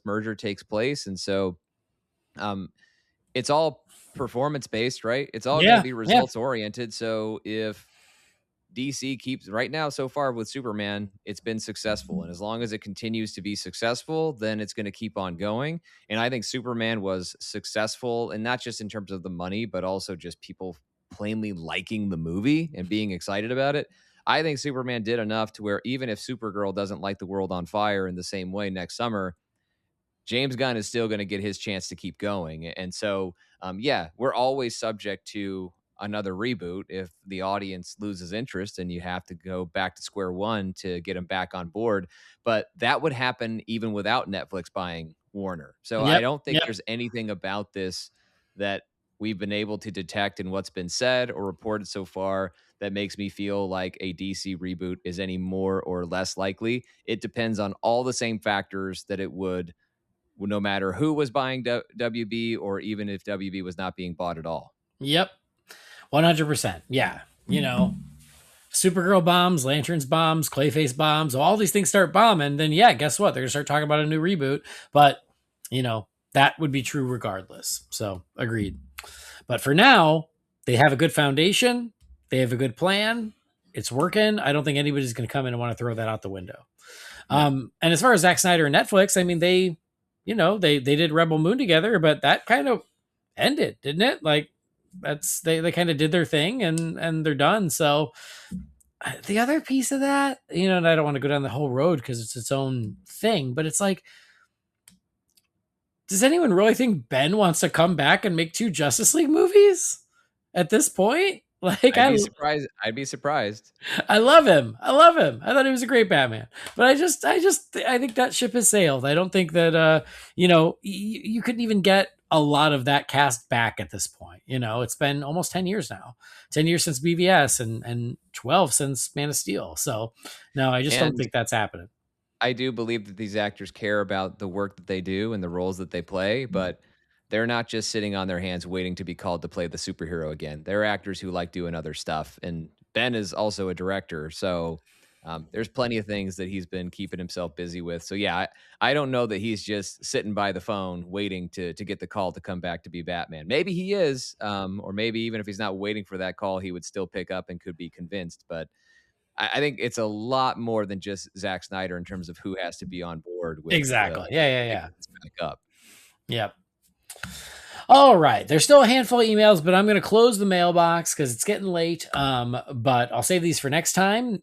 merger takes place. And so it's all performance based, right? It's all going to be results oriented. So if DC keeps right now, so far with Superman, it's been successful. And as long as it continues to be successful, then it's going to keep on going. And I think Superman was successful, and not just in terms of the money, but also just people plainly liking the movie and being excited about it. I think Superman did enough to where even if Supergirl doesn't light the world on fire in the same way next summer, James Gunn is still going to get his chance to keep going. And so, we're always subject to another reboot if the audience loses interest and you have to go back to square one to get them back on board. But that would happen even without Netflix buying Warner. So I don't think there's anything about this that we've been able to detect in what's been said or reported so far that makes me feel like a DC reboot is any more or less likely. It depends on all the same factors that it would no matter who was buying WB or even if WB was not being bought at all. Yep. 100%. Yeah. Supergirl bombs, Lanterns bombs, Clayface bombs, all these things start bombing, then guess what? They're going to start talking about a new reboot. But, that would be true regardless. So agreed. But for now, they have a good foundation. They have a good plan. It's working. I don't think anybody's going to come in and want to throw that out the window. And as far as Zack Snyder and Netflix, I mean, they did Rebel Moon together, but that kind of ended, didn't it? Like they kind of did their thing and they're done. So the other piece of that, and I don't want to go down the whole road because it's its own thing, but it's like, does anyone really think Ben wants to come back and make 2 Justice League movies at this point? Like, I'd be surprised. I love him. I thought he was a great Batman, but I think that ship has sailed. I don't think that, you couldn't even get a lot of that cast back at this point. It's been almost 10 years now, 10 years since BVS and 12 since Man of Steel. So no, I just don't think that's happening. I do believe that these actors care about the work that they do and the roles that they play, but they're not just sitting on their hands waiting to be called to play the superhero again. They're actors who like doing other stuff. And Ben is also a director. So there's plenty of things that he's been keeping himself busy with. So yeah, I don't know that he's just sitting by the phone waiting to get the call to come back to be Batman. Maybe he is, or maybe even if he's not waiting for that call, he would still pick up and could be convinced. But I think it's a lot more than just Zack Snyder in terms of who has to be on board with. Exactly. Yeah. Back up. Yep. All right. There's still a handful of emails, but I'm going to close the mailbox because it's getting late. But I'll save these for next time.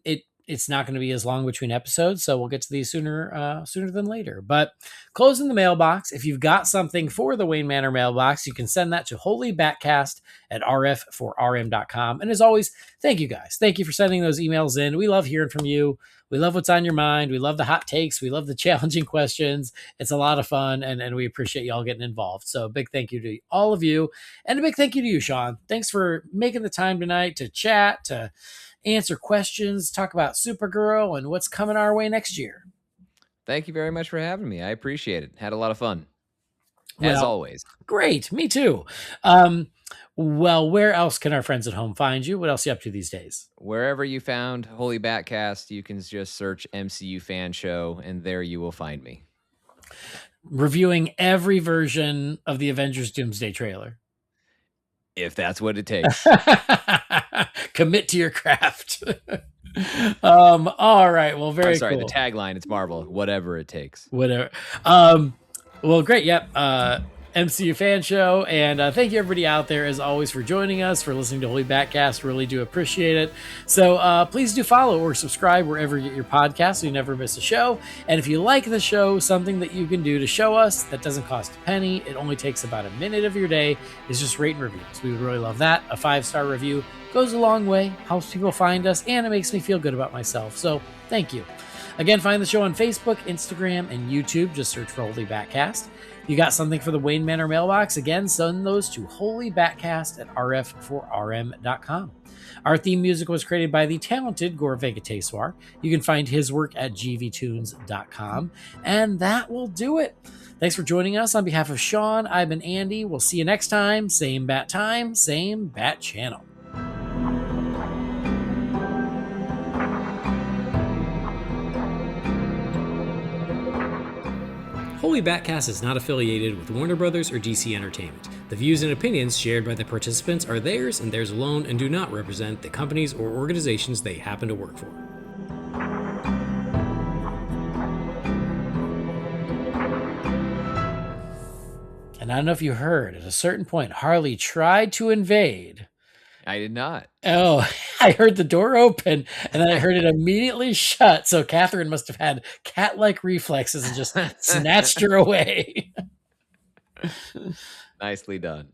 It's not going to be as long between episodes, so we'll get to these sooner than later. But closing the mailbox, if you've got something for the Wayne Manor mailbox, you can send that to Holy BatCast at rf4rm.com. And as always, thank you guys. Thank you for sending those emails in. We love hearing from you. We love what's on your mind. We love the hot takes. We love the challenging questions. It's a lot of fun, and we appreciate y'all getting involved. So a big thank you to all of you, and a big thank you to you, Sean. Thanks for making the time tonight to chat, to answer questions, talk about Supergirl and what's coming our way next year. Thank you very much for having me. I appreciate it. Had a lot of fun, as always. Great. Me too. Well, where else can our friends at home find you? What else are you up to these days? Wherever you found Holy BatCast, you can just search MCU Fan Show, and there you will find me. Reviewing every version of the Avengers Doomsday trailer. If that's what it takes. Commit to your craft. All right. Well, very sorry, cool. The tagline, it's Marvel. Whatever it takes. Whatever. Well, great. Yep. MCU Fan Show. And thank you, everybody out there, as always, for joining us, for listening to Holy BatCast. Really do appreciate it. So please do follow or subscribe wherever you get your podcast so you never miss a show. And if you like the show, something that you can do to show us that doesn't cost a penny, it only takes about a minute of your day, is just rate and reviews. We would really love that. A 5-star review goes a long way, helps people find us, and it makes me feel good about myself. So thank you. Again, find the show on Facebook, Instagram, and YouTube. Just search for Holy BatCast. You got something for the Wayne Manor mailbox? Again, send those to holybatcast at rf4rm.com. Our theme music was created by the talented Gore Vegeteswar. You can find his work at gvtunes.com. And that will do it. Thanks for joining us. On behalf of Sean, I've been Andy. We'll see you next time. Same bat time, same bat channel. Holy BatCast is not affiliated with Warner Brothers or DC Entertainment. The views and opinions shared by the participants are theirs and theirs alone and do not represent the companies or organizations they happen to work for. And I don't know if you heard, at a certain point, Harley tried to invade. I did not. Oh, I heard the door open and then I heard it immediately shut. So Catherine must have had cat-like reflexes and just snatched her away. Nicely done.